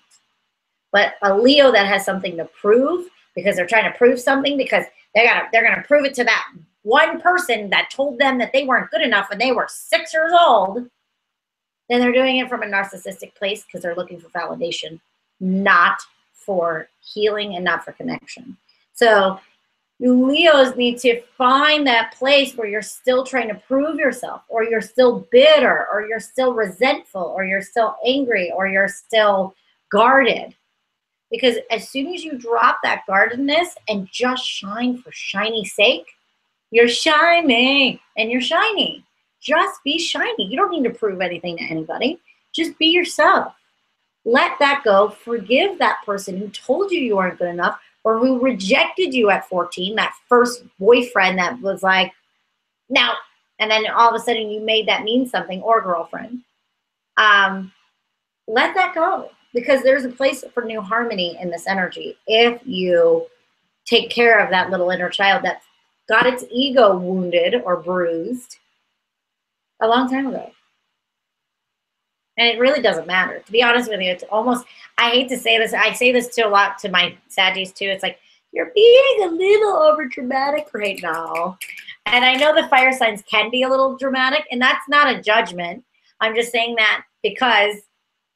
But a Leo that has something to prove, because they're trying to prove something, because they're gonna prove it to that one person that told them that they weren't good enough when they were 6 years old, then they're doing it from a narcissistic place because they're looking for validation, not for healing and not for connection. So you Leos need to find that place where you're still trying to prove yourself, or you're still bitter, or you're still resentful, or you're still angry, or you're still guarded. Because as soon as you drop that guardedness and just shine for shiny sake, you're shining and you're shiny. Just be shiny. You don't need to prove anything to anybody. Just be yourself. Let that go. Forgive that person who told you weren't good enough, or who rejected you at 14, that first boyfriend that was like, no. And then all of a sudden you made that mean something, or girlfriend. Let that go, because there's a place for new harmony in this energy if you take care of that little inner child that got its ego wounded or bruised a long time ago. And it really doesn't matter. To be honest with you, it's almost, I hate to say this, I say this to a lot to my Saggies too. It's like, you're being a little over dramatic right now. And I know the fire signs can be a little dramatic, and that's not a judgment. I'm just saying that because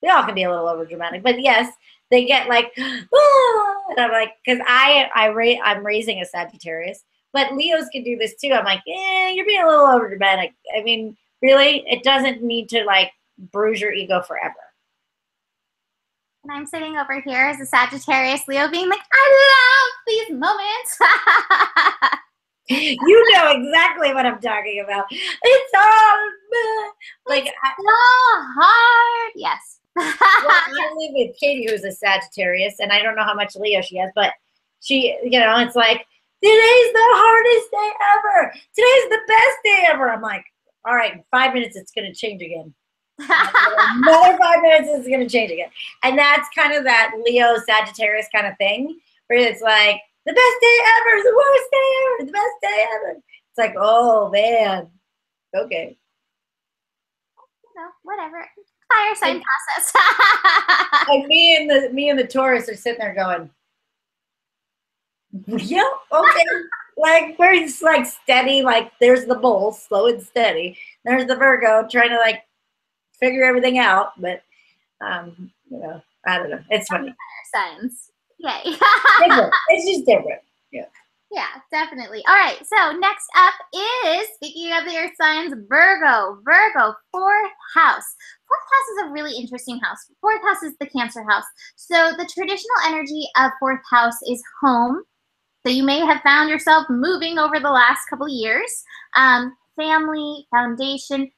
they all can be a little over dramatic. But yes, they get like, oh, and I'm like, because I'm raising a Sagittarius, but Leos can do this too. I'm like, you're being a little over dramatic. I mean, really, it doesn't need to like bruise your ego forever. And I'm sitting over here as a Sagittarius Leo being like, I love these moments. You know exactly what I'm talking about. It's hard. Like, it's so hard. Yes. Well, I live with Katie, who's a Sagittarius, and I don't know how much Leo she has, but she, you know, it's like, today's the hardest day ever. Today's the best day ever. I'm like, all right, in 5 minutes, it's going to change again. Another 5 minutes, it's going to change again. And that's kind of that Leo Sagittarius kind of thing, where it's like, the best day ever, the worst day ever, the best day ever. It's like, oh, man. Okay. You know, whatever. Fire sign process. Like me and the Taurus are sitting there going, yeah, okay. Like we're just like steady, like there's the bull, slow and steady. There's the Virgo trying to like figure everything out, but you know, I don't know. It's funny. Fire signs. Yay. Different. It's just different. Yeah. Yeah, definitely. All right, so next up is, speaking of the earth signs, Virgo. Virgo, fourth house. Fourth house is a really interesting house. Fourth house is the Cancer house. So the traditional energy of fourth house is home. So you may have found yourself moving over the last couple of years. Family, foundation,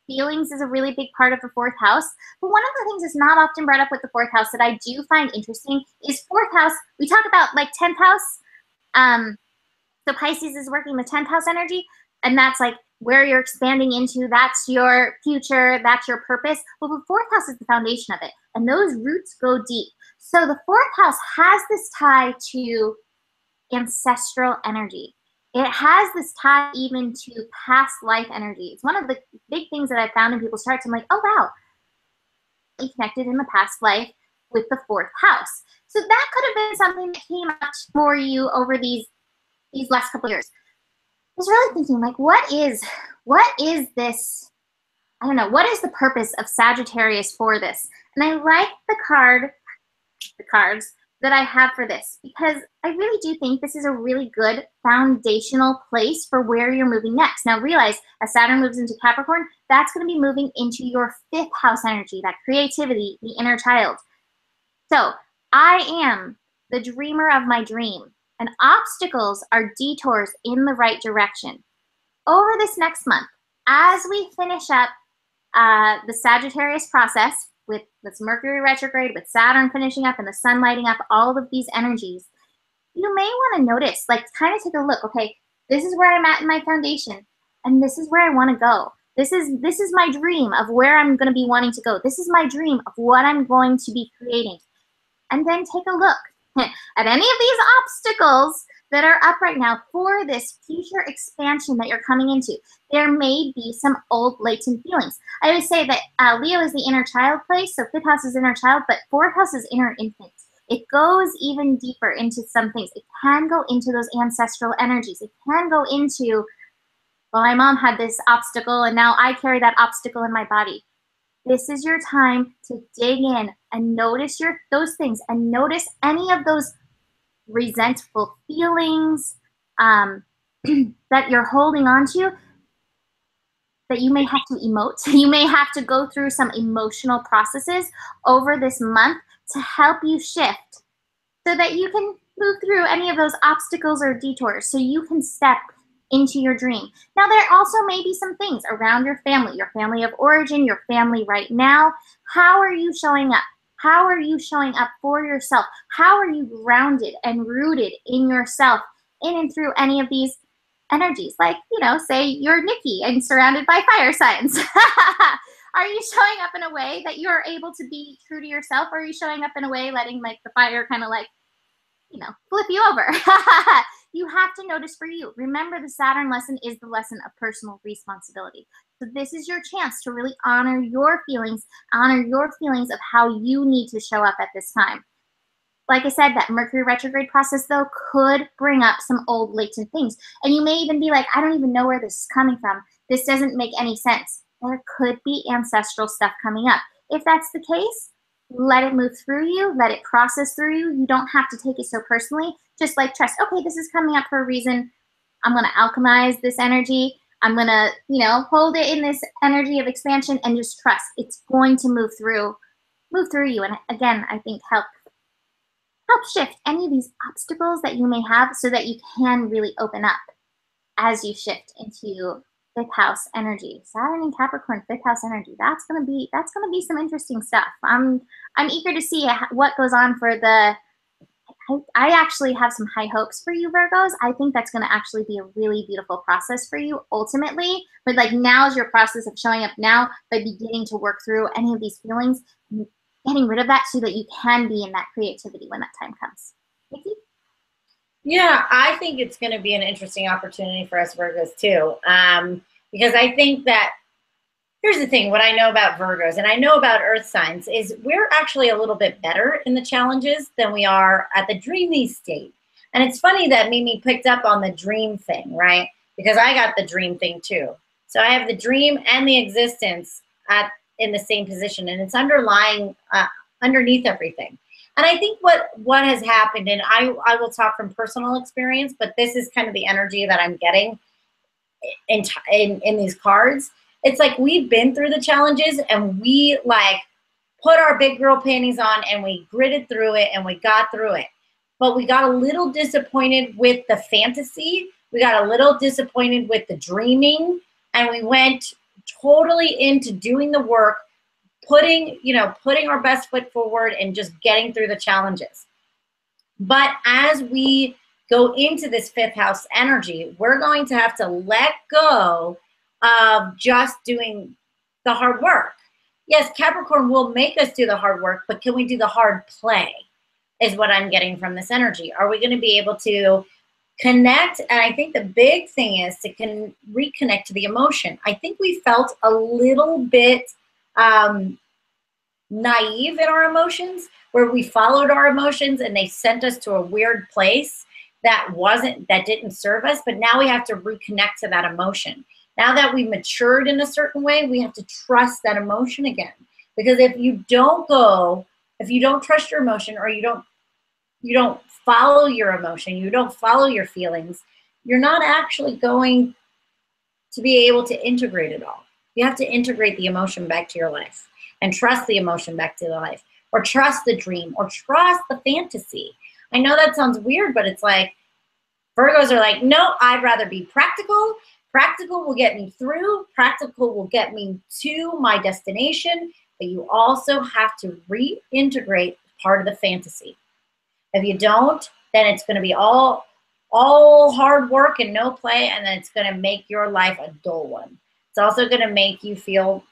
feelings is a really big part of the fourth house. But one of the things that's not often brought up with the fourth house that I do find interesting is fourth house. We talk about like 10th house. So Pisces is working the 10th house energy, and that's like where you're expanding into. That's your future. That's your purpose. Well, the fourth house is the foundation of it, and those roots go deep. So the fourth house has this tie to ancestral energy. It has this tie even to past life energy. It's one of the big things that I found in people's charts. I'm like, oh, wow, we connected in the past life with the fourth house. So that could have been something that came up for you over these last couple of years. I was really thinking, like, what is this? I don't know. What is the purpose of Sagittarius for this? And I like the cards that I have for this, because I really do think this is a really good foundational place for where you're moving next. Now realize, as Saturn moves into Capricorn, that's going to be moving into your fifth house energy, that creativity, the inner child. So I am the dreamer of my dream, and obstacles are detours in the right direction. Over this next month, as we finish up the Sagittarius process, with this Mercury retrograde, with Saturn finishing up and the sun lighting up, all of these energies, you may want to notice, like kind of take a look, okay, this is where I'm at in my foundation, and this is where I want to go. This is my dream of where I'm going to be wanting to go. This is my dream of what I'm going to be creating. And then take a look at any of these obstacles that are up right now for this future expansion that you're coming into. There may be some old latent feelings. I always say that Leo is the inner child place, so fifth house is inner child, but fourth house is inner infant. It goes even deeper into some things. It can go into those ancestral energies. It can go into, well, my mom had this obstacle and now I carry that obstacle in my body. This is your time to dig in and notice those things, and notice any of those resentful feelings that you're holding on to, that you may have to emote. You may have to go through some emotional processes over this month to help you shift so that you can move through any of those obstacles or detours, so you can step into your dream. Now, there also may be some things around your family of origin, your family right now. How are you showing up? How are you showing up for yourself? How are you grounded and rooted in yourself, in and through any of these energies? Like, you know, say you're Niki and surrounded by fire signs. Are you showing up in a way that you're able to be true to yourself? Or are you showing up in a way letting like the fire kind of like, you know, flip you over? You have to notice for you. Remember, the Saturn lesson is the lesson of personal responsibility. So this is your chance to really honor your feelings of how you need to show up at this time. Like I said, that Mercury retrograde process, though, could bring up some old latent things. And you may even be like, I don't even know where this is coming from. This doesn't make any sense. There could be ancestral stuff coming up. If that's the case, let it move through you, let it process through you. You don't have to take it so personally. Just like trust, okay, this is coming up for a reason. I'm going to alchemize this energy. I'm going to, you know, hold it in this energy of expansion and just trust. It's going to move through you. And again, I think help shift any of these obstacles that you may have so that you can really open up as you shift into fifth house energy. Saturn and Capricorn, fifth house energy. That's gonna be some interesting stuff. I'm eager to see what goes on for the. I actually have some high hopes for you, Virgos. I think that's going to actually be a really beautiful process for you ultimately. But like, now is your process of showing up now by beginning to work through any of these feelings, and getting rid of that so that you can be in that creativity when that time comes. Niki? Yeah, I think it's going to be an interesting opportunity for us Virgos too, because I think that here's the thing, what I know about Virgos and I know about earth signs is we're actually a little bit better in the challenges than we are at the dreamy state. And it's funny that Mimi picked up on the dream thing, right? Because I got the dream thing too. So I have the dream and the existence in the same position, and it's underlying underneath everything. And I think what has happened, and I will talk from personal experience, but this is kind of the energy that I'm getting in these cards. It's like we've been through the challenges and we like put our big girl panties on and we gritted through it and we got through it. But we got a little disappointed with the fantasy. We got a little disappointed with the dreaming, and we went totally into doing the work, putting our best foot forward and just getting through the challenges. But as we go into this fifth house energy, we're going to have to let go of just doing the hard work. Yes, Capricorn will make us do the hard work, but can we do the hard play is what I'm getting from this energy. Are we going to be able to connect? And I think the big thing is to reconnect to the emotion. I think we felt a little bit naive in our emotions, where we followed our emotions and they sent us to a weird place that didn't serve us. But now we have to reconnect to that emotion. Now that we matured in a certain way, we have to trust that emotion again. Because if you don't trust your emotion, or you don't follow your emotion, you don't follow your feelings, you're not actually going to be able to integrate it all. You have to integrate the emotion back to your life and trust the emotion back to the life, or trust the dream, or trust the fantasy. I know that sounds weird, but it's like Virgos are like, no, I'd rather be practical. Practical will get me through. Practical will get me to my destination. But you also have to reintegrate part of the fantasy. If you don't, then it's going to be all hard work and no play, and then it's going to make your life a dull one. It's also going to make you feel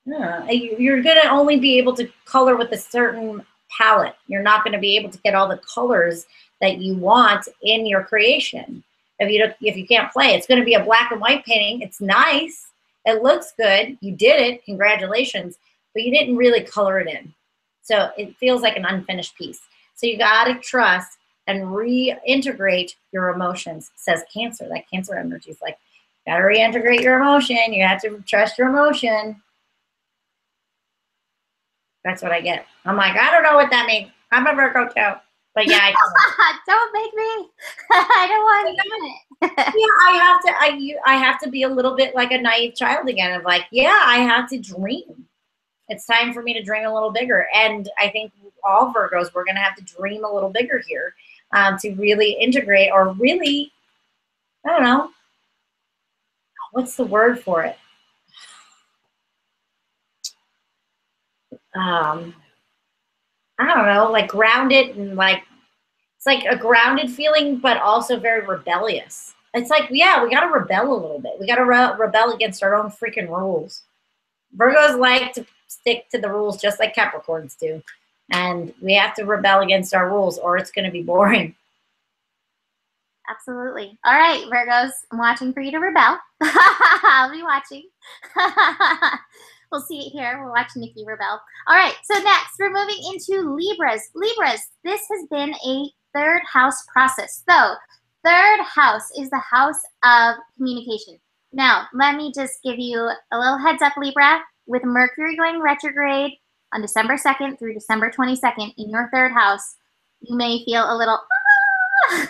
you're going to only be able to color with a certain palette. You're not going to be able to get all the colors that you want in your creation. If you can't play, it's going to be a black and white painting. It's nice. It looks good. You did it. Congratulations. But you didn't really color it in. So it feels like an unfinished piece. So you got to trust and reintegrate your emotions, says Cancer. That Cancer energy is like, got to reintegrate your emotion. You have to trust your emotion. That's what I get. I'm like, I don't know what that means. I'm a Virgo too. But yeah, I don't make me. I don't want to do it. Yeah, I have to be a little bit like a naive child again, of like, yeah, I have to dream. It's time for me to dream a little bigger. And I think all Virgos, we're going to have to dream a little bigger here to really integrate, or really, I don't know, what's the word for it? I don't know, like grounded, and like, it's like a grounded feeling, but also very rebellious. It's like, yeah, we got to rebel a little bit. We got to rebel against our own freaking rules. Virgos like to stick to the rules just like Capricorns do. And we have to rebel against our rules, or it's going to be boring. Absolutely. All right, Virgos, I'm watching for you to rebel. I'll be watching. We'll see it here. We'll watch Niki rebel. All right, so next we're moving into Libras. Libras, this has been a third house process. So third house is the house of communication. Now, let me just give you a little heads up, Libra. With Mercury going retrograde on December 2nd through December 22nd in your third house, you may feel a little,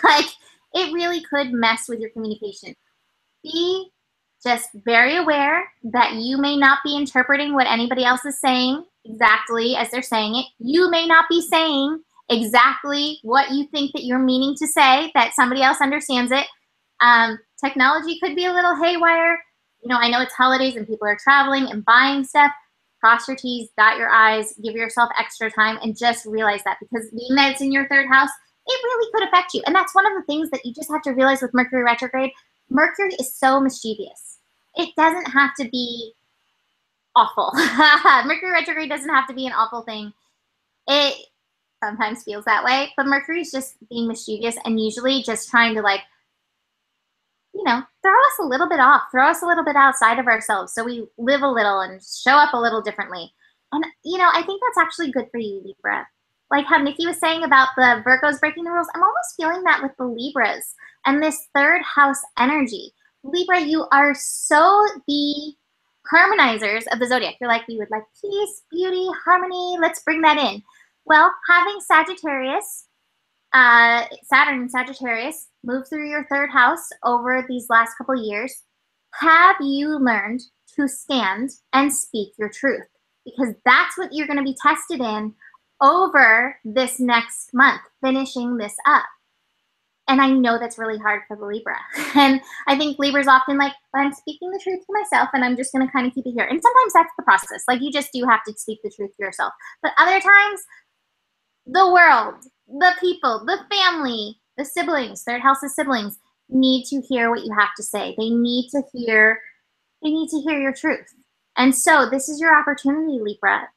like it really could mess with your communication. Be just very aware that you may not be interpreting what anybody else is saying exactly as they're saying it. You may not be saying exactly what you think that you're meaning to say, that somebody else understands it. Technology could be a little haywire. You know, I know it's holidays and people are traveling and buying stuff. Cross your T's, dot your I's, give yourself extra time, and just realize that, because being that it's in your third house, it really could affect you. And that's one of the things that you just have to realize with Mercury retrograde. Mercury is so mischievous. It doesn't have to be awful. Mercury retrograde doesn't have to be an awful thing. It sometimes feels that way, but Mercury's just being mischievous and usually just trying to, like, you know, throw us a little bit off, throw us a little bit outside of ourselves so we live a little and show up a little differently. And, you know, I think that's actually good for you, Libra. Like how Niki was saying about the Virgos breaking the rules, I'm almost feeling that with the Libras and this third house energy. Libra, you are so the harmonizers of the zodiac. You're like, we would like peace, beauty, harmony. Let's bring that in. Well, having Sagittarius, Saturn and Sagittarius move through your third house over these last couple of years, have you learned to stand and speak your truth? Because that's what you're going to be tested in over this next month, finishing this up. And I know that's really hard for the Libra. And I think Libra's often like, I'm speaking the truth to myself and I'm just going to kind of keep it here. And sometimes that's the process. Like you just do have to speak the truth to yourself. But other times, the world, the people, the family, the siblings, third house of siblings need to hear what you have to say. They need to hear your truth. And so this is your opportunity, Libra.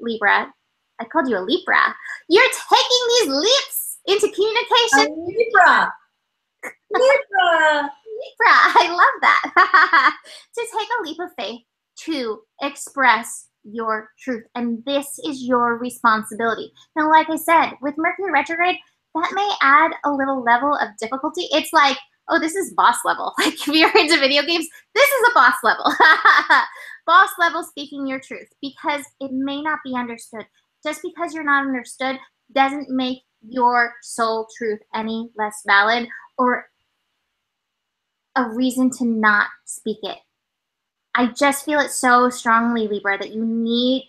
I called you a Libra. You're taking these leaps into communication. Libra. Libra. Libra. I love that. To take a leap of faith to express your truth. And this is your responsibility. Now, like I said, with Mercury retrograde, that may add a little level of difficulty. It's like, oh, this is boss level. Like if you're into video games, this is a boss level. Boss level speaking your truth, because it may not be understood. Just because you're not understood doesn't make your soul truth any less valid or a reason to not speak it. I just feel it so strongly, Libra, that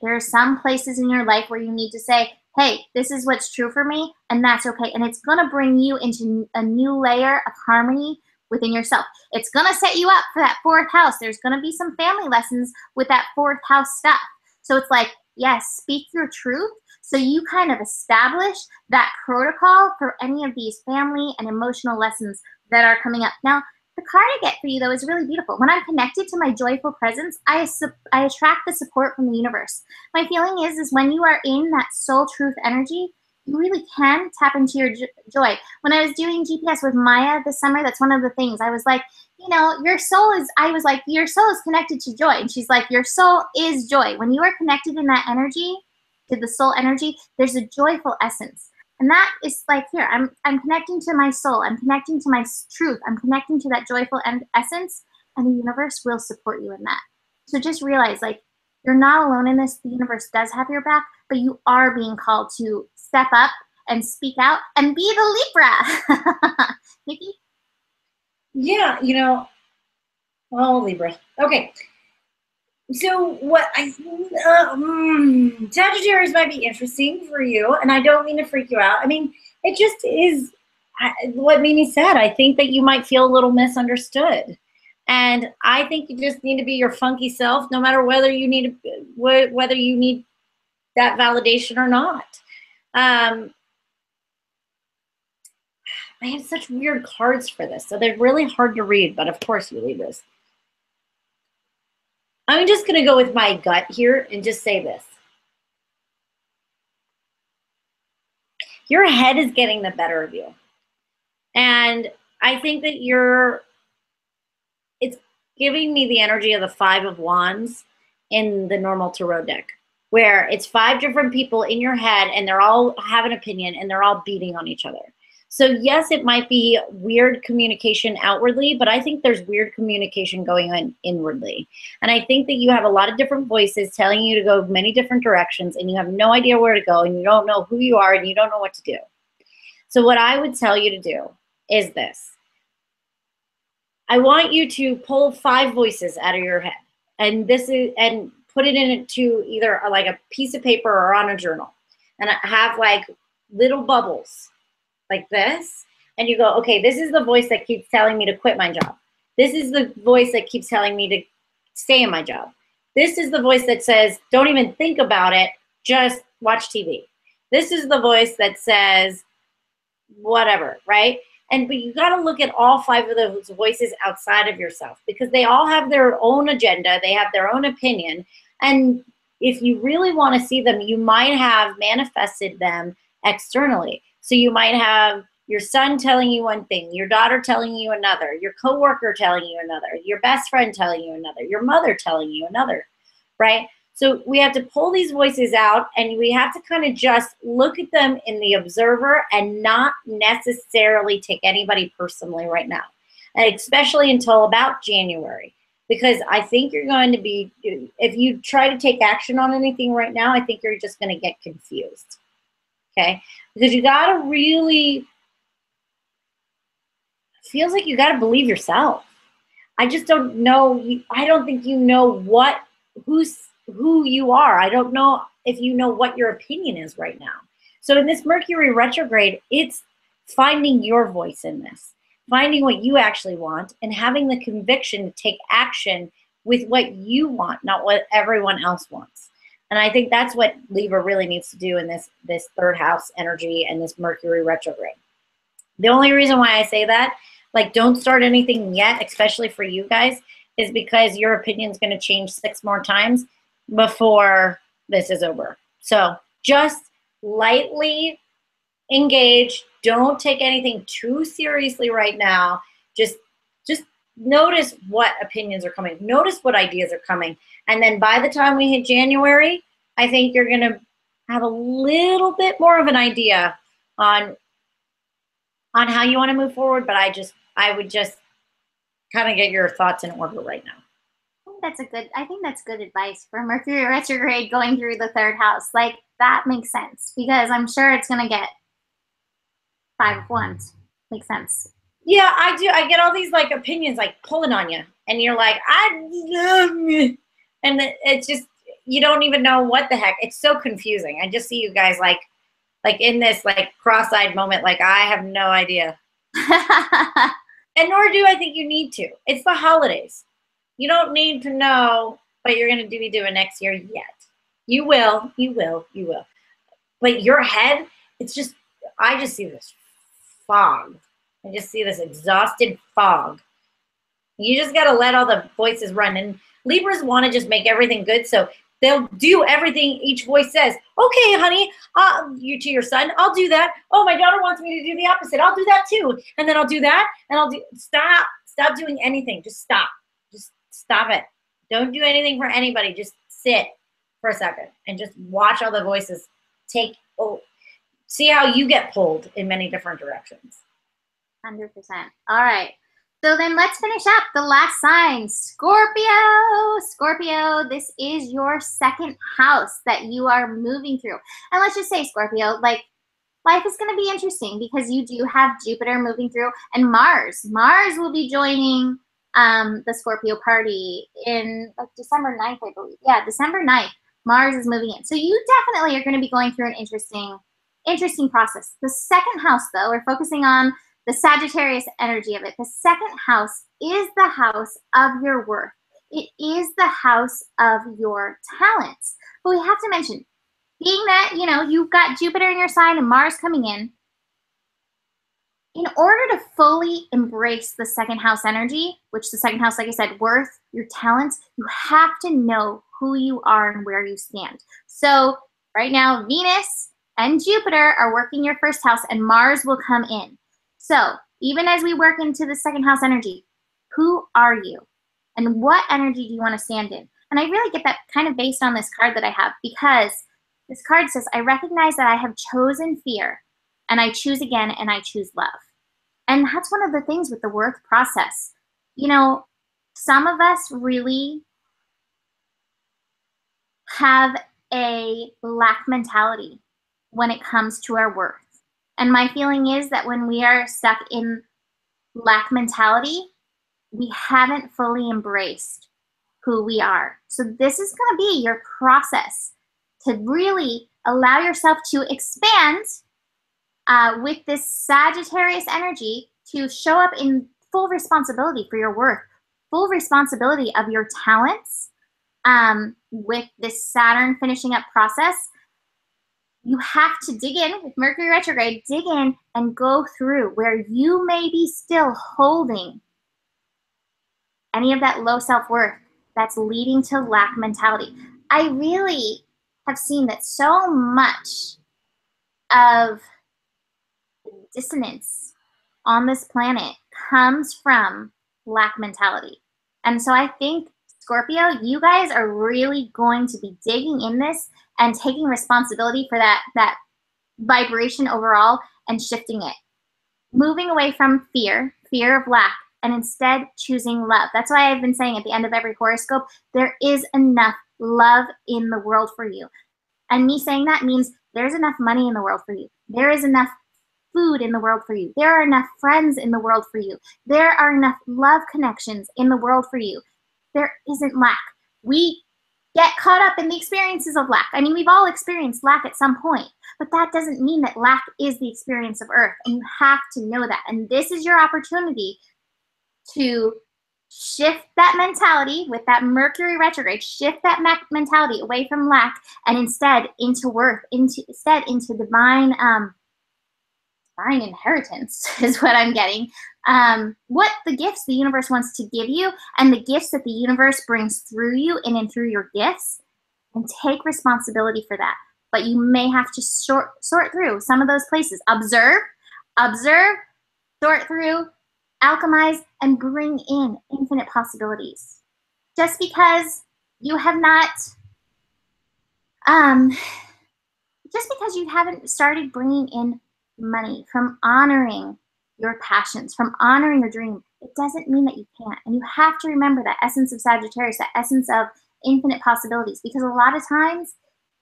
there are some places in your life where you need to say, hey, this is what's true for me, and that's okay. And it's going to bring you into a new layer of harmony within yourself. It's going to set you up for that fourth house. There's going to be some family lessons with that fourth house stuff. So it's like, yes, speak your truth. So you kind of establish that protocol for any of these family and emotional lessons that are coming up. Now, the card I get for you, though, is really beautiful. When I'm connected to my joyful presence, I attract the support from the universe. My feeling is when you are in that soul truth energy, you really can tap into your joy. When I was doing GPS with Maya this summer, that's one of the things. I was like, you know, your soul is connected to joy. And she's like, your soul is joy. When you are connected in that energy, to the soul energy, there's a joyful essence. And that is like here, I'm connecting to my soul. I'm connecting to my truth. I'm connecting to that joyful essence, and the universe will support you in that. So just realize, like, you're not alone in this. The universe does have your back, but you are being called to step up and speak out and be the Libra. Niki? Yeah, you know, oh, Libra. Okay. So what Sagittarius might be interesting for you, and I don't mean to freak you out. I mean, it just is what Mimi said. I think that you might feel a little misunderstood, and I think you just need to be your funky self, no matter whether you need that validation or not. I have such weird cards for this, so they're really hard to read. But of course, you read this. I'm just going to go with my gut here and just say this. Your head is getting the better of you. And I think that it's giving me the energy of the Five of Wands in the normal tarot deck, where it's 5 different people in your head and they're all have an opinion and they're all beating on each other. So yes, it might be weird communication outwardly, but I think there's weird communication going on inwardly. And I think that you have a lot of different voices telling you to go many different directions, and you have no idea where to go, and you don't know who you are, and you don't know what to do. So what I would tell you to do is this. I want you to pull 5 voices out of your head, and put it into either like a piece of paper or on a journal, and have like little bubbles like this, and you go, okay, this is the voice that keeps telling me to quit my job. This is the voice that keeps telling me to stay in my job. This is the voice that says, don't even think about it, just watch TV. This is the voice that says, whatever, right? But you got to look at all 5 of those voices outside of yourself, because they all have their own agenda. They have their own opinion. And if you really want to see them, you might have manifested them externally. So you might have your son telling you one thing, your daughter telling you another, your coworker telling you another, your best friend telling you another, your mother telling you another, right? So we have to pull these voices out, and we have to kind of just look at them in the observer and not necessarily take anybody personally right now, and especially until about January. Because I think you're going to be, if you try to take action on anything right now, I think you're just going to get confused, okay? Because you got to really, feels like you got to believe yourself. I just don't know. I don't think you know who you are. I don't know if you know what your opinion is right now. So in this Mercury retrograde, it's finding your voice in this, finding what you actually want, and having the conviction to take action with what you want, not what everyone else wants. And I think that's what Libra really needs to do in this third house energy and this Mercury retrograde. The only reason why I say that, like, don't start anything yet, especially for you guys, is because your opinion is going to change 6 more times before this is over. So just lightly engage. Don't take anything too seriously right now. Just notice what opinions are coming. Notice what ideas are coming. And then by the time we hit January, I think you're going to have a little bit more of an idea on how you want to move forward. But I would just kind of get your thoughts in order right now. I think that's good advice for Mercury retrograde going through the third house. Like, that makes sense, because I'm sure it's going to get 5 of Wands. Makes sense. Yeah, I do. I get all these like opinions like pulling on you, and you're like, and it's just, you don't even know what the heck. It's so confusing. I just see you guys like in this like cross-eyed moment, like I have no idea. And nor do I think you need to. It's the holidays. You don't need to know what you're going to be doing next year yet. You will. But your head, it's just, I just see this fog. I just see this exhausted fog. You just got to let all the voices run. And Libras want to just make everything good. So they'll do everything each voice says. Okay, honey, you to your son, I'll do that. Oh, my daughter wants me to do the opposite. I'll do that too. And then I'll do that. And stop doing anything. Just stop. Just stop it. Don't do anything for anybody. Just sit for a second and just watch all the voices see how you get pulled in many different directions. 100%. All right. So then let's finish up the last sign, Scorpio. Scorpio, this is your second house that you are moving through. And let's just say, Scorpio, like, life is going to be interesting because you do have Jupiter moving through, and Mars. Mars will be joining the Scorpio party in like December 9th, I believe. Yeah, December 9th. Mars is moving in. So you definitely are going to be going through an interesting process. The second house, though, we're focusing on the Sagittarius energy of it. The second house is the house of your worth. It is the house of your talents. But we have to mention, being that, you know, you've got Jupiter in your sign and Mars coming in order to fully embrace the second house energy, which the second house, like I said, worth, your talents, you have to know who you are and where you stand. So right now, Venus and Jupiter are working your first house, and Mars will come in. So even as we work into the second house energy, who are you? And what energy do you want to stand in? And I really get that kind of based on this card that I have, because this card says, I recognize that I have chosen fear, and I choose again, and I choose love. And that's one of the things with the worth process. You know, some of us really have a lack mentality when it comes to our worth. And my feeling is that when we are stuck in lack mentality, we haven't fully embraced who we are. So this is going to be your process to really allow yourself to expand with this Sagittarius energy, to show up in full responsibility for your worth, full responsibility of your talents. With this Saturn finishing up process, you have to dig in with Mercury retrograde, dig in and go through where you may be still holding any of that low self-worth that's leading to lack mentality. I really have seen that so much of dissonance on this planet comes from lack mentality. And so I think, Scorpio, you guys are really going to be digging in this and taking responsibility for that vibration overall and shifting it. Moving away from fear of lack, and instead choosing love. That's why I've been saying at the end of every horoscope, there is enough love in the world for you. And me saying that means there's enough money in the world for you. There is enough food in the world for you. There are enough friends in the world for you. There are enough love connections in the world for you. There isn't lack. We get caught up in the experiences of lack. I mean, we've all experienced lack at some point, but that doesn't mean that lack is the experience of Earth, and you have to know that. And this is your opportunity to shift that mentality with that Mercury retrograde, shift that mentality away from lack and instead into worth, into divine inheritance is what I'm getting. What the gifts the universe wants to give you and the gifts that the universe brings through you in and through your gifts, and take responsibility for that. But you may have to sort through some of those places. Observe, sort through, alchemize, and bring in infinite possibilities. Just because you have not, just because you haven't started bringing in money from honoring your passions, from honoring your dream, it doesn't mean that you can't. And you have to remember that essence of Sagittarius, that essence of infinite possibilities, because a lot of times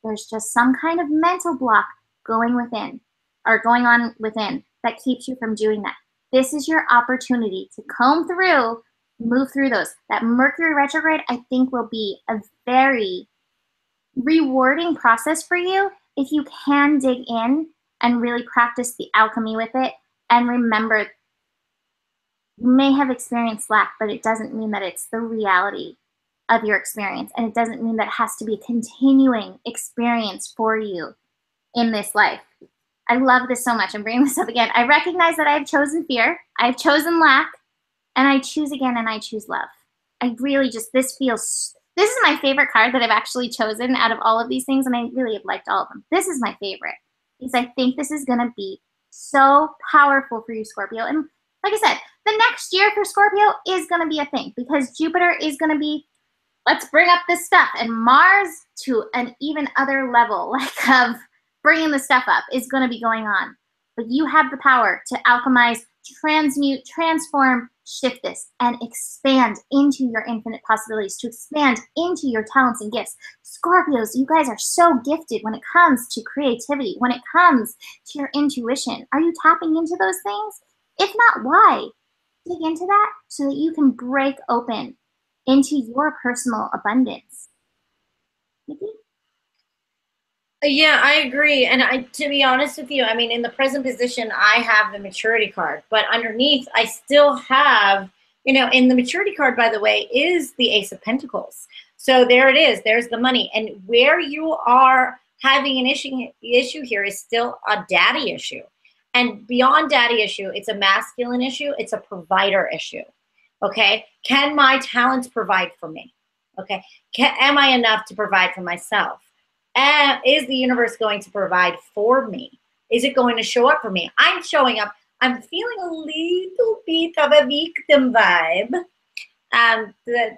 there's just some kind of mental block going on within that keeps you from doing that. This is your opportunity to comb through, move through those. That Mercury retrograde, I think, will be a very rewarding process for you if you can dig in and really practice the alchemy with it. And remember, you may have experienced lack, but it doesn't mean that it's the reality of your experience. And it doesn't mean that it has to be a continuing experience for you in this life. I love this so much. I'm bringing this up again. I recognize that I've chosen fear, I've chosen lack, and I choose again, and I choose love. I really just, this is my favorite card that I've actually chosen out of all of these things, and I really have liked all of them. This is my favorite, because I think this is going to be so powerful for you, Scorpio. And like I said, the next year for Scorpio is going to be a thing, because Jupiter is going to be, let's bring up this stuff, and Mars to an even other level, like of bringing the stuff up, is going to be going on. But you have the power to alchemize, transmute, transform, shift this, and expand into your infinite possibilities, to expand into your talents and gifts. Scorpios, you guys are so gifted when it comes to creativity, when it comes to your intuition. Are you tapping into those things? If not, why? Dig into that so that you can break open into your personal abundance. Niki? Yeah, I agree. And to be honest with you, I mean, in the present position, I have the maturity card, but underneath, I still have, in the maturity card, by the way, is the Ace of Pentacles. So there it is. There's the money. And where you are having an issue here is still a daddy issue. And beyond daddy issue, it's a masculine issue. It's a provider issue. Okay. Can my talents provide for me? Okay. Am I enough to provide for myself? Is the universe going to provide for me? Is it going to show up for me? I'm showing up. I'm feeling a little bit of a victim vibe to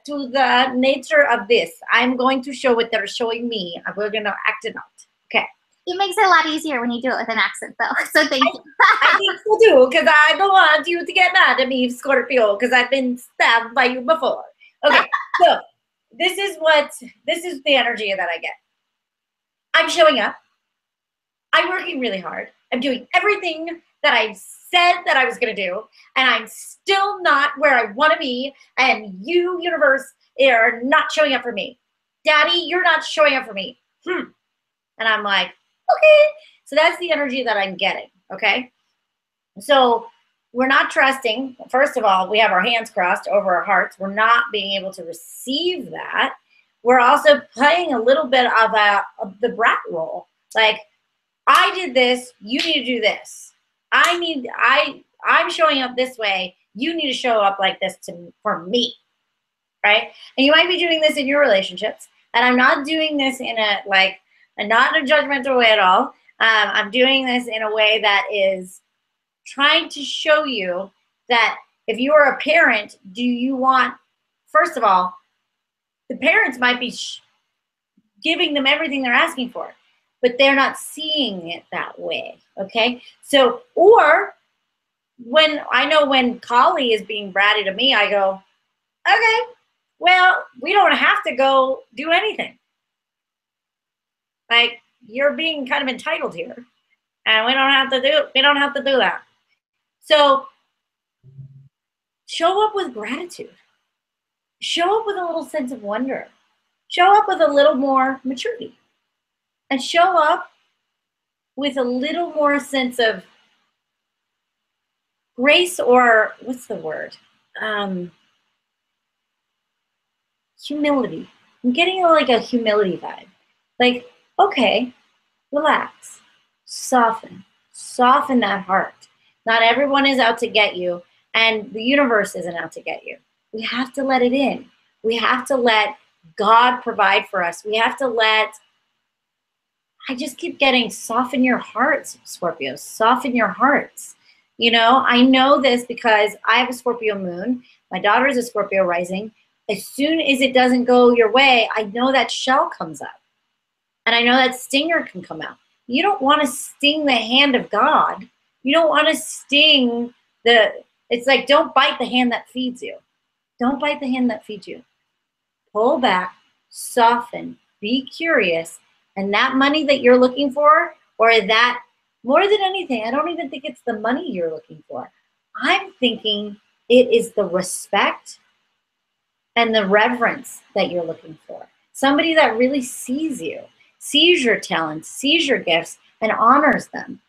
the nature of this. I'm going to show what they're showing me. We're going to act it out. Okay. It makes it a lot easier when you do it with an accent, though. So thank you. I think so too, because I don't want you to get mad at me, Scorpio, because I've been stabbed by you before. Okay, so this is the energy that I get. I'm showing up. I'm working really hard. I'm doing everything that I said that I was going to do, and I'm still not where I want to be, and you, universe, are not showing up for me. Daddy, you're not showing up for me. And I'm like, okay. So that's the energy that I'm getting, okay? So we're not trusting. First of all, we have our hands crossed over our hearts. We're not being able to receive that. We're also playing a little bit of the brat role. Like, I did this, you need to do this. I'm showing up this way, you need to show up like this for me, right? And you might be doing this in your relationships, and I'm not doing this in not in a judgmental way at all. I'm doing this in a way that is trying to show you that if you are a parent, do you want, first of all, the parents might be giving them everything they're asking for, but they're not seeing it that way, okay? So, or when I know when Kali is being bratty to me, I go, okay, well, we don't have to go do anything. Like, you're being kind of entitled here, and we don't have to do that. So show up with gratitude. Show up with a little sense of wonder. Show up with a little more maturity. And show up with a little more sense of grace, or what's the word? Humility. I'm getting like a humility vibe. Like, okay, relax, soften that heart. Not everyone is out to get you, and the universe isn't out to get you. We have to let it in. We have to let God provide for us. We have to let, I just keep getting, soften your hearts, Scorpios, soften your hearts. You know, I know this because I have a Scorpio moon. My daughter is a Scorpio rising. As soon as it doesn't go your way, I know that shell comes up. And I know that stinger can come out. You don't want to sting the hand of God. You don't want to sting it's like, don't bite the hand that feeds you. Don't bite the hand that feeds you. Pull back, soften, be curious, and that money that you're looking for, or that, more than anything, I don't even think it's the money you're looking for. I'm thinking it is the respect and the reverence that you're looking for. Somebody that really sees you, sees your talents, sees your gifts, and honors them.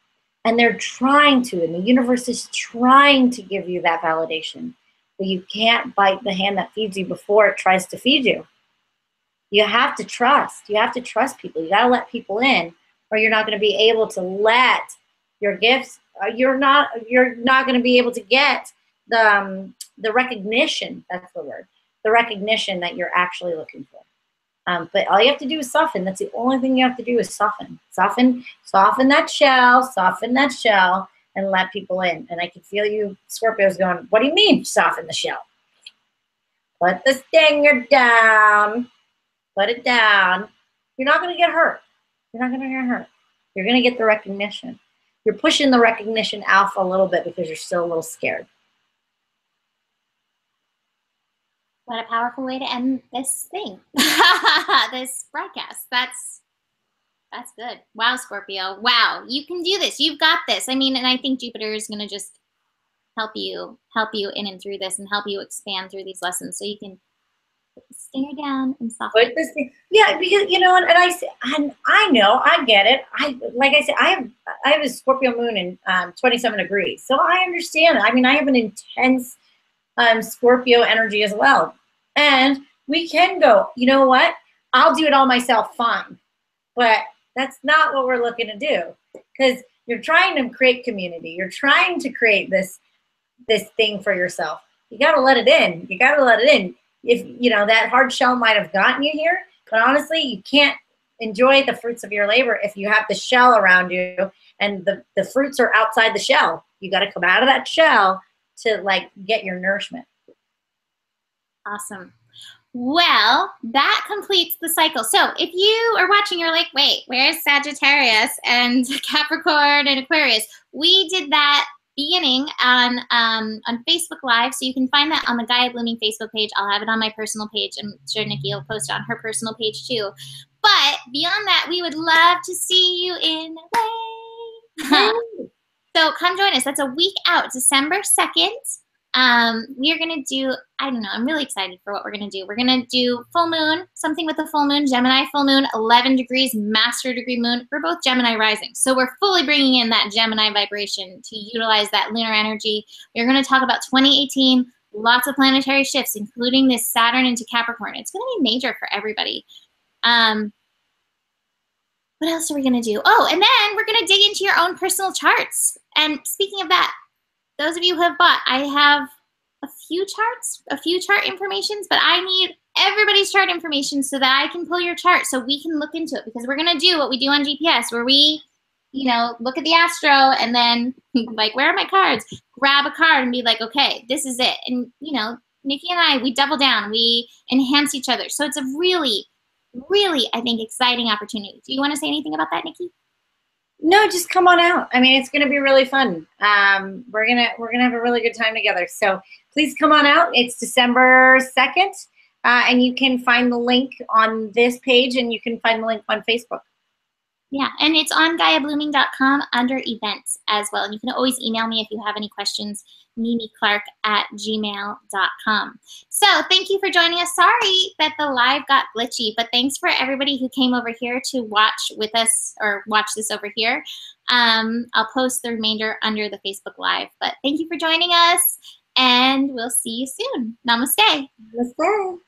And they're trying to, and the universe is trying to give you that validation. But you can't bite the hand that feeds you before it tries to feed you. You have to trust. You have to trust people. You got to let people in, or you're not going to be able to let your gifts, you're not going to be able to get the recognition, that's the word, the recognition that you're actually looking for. But all you have to do is soften. That's the only thing you have to do is soften. Soften that shell, and let people in. And I can feel you, Scorpios, going, what do you mean soften the shell? Put the stinger down. Put it down. You're not going to get hurt. You're not going to get hurt. You're going to get the recognition. You're pushing the recognition off a little bit because you're still a little scared. What a powerful way to end this thing. This broadcast. That's good. Wow, Scorpio. Wow, you can do this. You've got this. I mean, and I think Jupiter is going to just help you in and through this, and help you expand through these lessons, so you can stare down and soften. Yeah, because you know, and I know, I get it. Like I said, I have a Scorpio moon in 27 degrees, so I understand. I mean, I have an intense Scorpio energy as well, and we can go, you know what? I'll do it all myself, fine, but that's not what we're looking to do, because you're trying to create community. You're trying to create this thing for yourself. You got to let it in. You got to let it in. If, you know, that hard shell might have gotten you here, but honestly, you can't enjoy the fruits of your labor if you have the shell around you and the fruits are outside the shell. You got to come out of that shell to like get your nourishment. Awesome. Well, that completes the cycle. So if you are watching, you're like, wait, where's Sagittarius and Capricorn and Aquarius? We did that beginning on Facebook Live, so you can find that on the Gaia Blooming Facebook page. I'll have it on my personal page. I'm sure Niki will post it on her personal page too. But beyond that, we would love to see you in LA. So come join us. That's a week out, December 2nd. We are going to do, I don't know, I'm really excited for what we're going to do. We're going to do full moon, something with the full moon, Gemini full moon, 11 degrees, master degree moon. We're both Gemini rising. So we're fully bringing in that Gemini vibration to utilize that lunar energy. We're going to talk about 2018, lots of planetary shifts, including this Saturn into Capricorn. It's going to be major for everybody. What else are we going to do? Oh, and then we're going to dig into your own personal charts. And speaking of that, those of you who have bought, I have a few chart informations, but I need everybody's chart information so that I can pull your chart so we can look into it, because we're going to do what we do on GPS, where we you know, look at the astro and then like, where are my cards? Grab a card and be like, okay, this is it. And, you know, Niki and I, we double down, we enhance each other. So it's a really, really, I think, exciting opportunity. Do you want to say anything about that, Niki? No, just come on out. I mean, it's going to be really fun. We're gonna have a really good time together. So please come on out. It's December 2nd, and you can find the link on this page, and you can find the link on Facebook. Yeah, and it's on GaiaBlooming.com under events as well. And you can always email me if you have any questions, mimiclark@gmail.com. So thank you for joining us. Sorry that the live got glitchy, but thanks for everybody who came over here to watch with us or watch this over here. I'll post the remainder under the Facebook Live. But thank you for joining us, and we'll see you soon. Namaste. Namaste.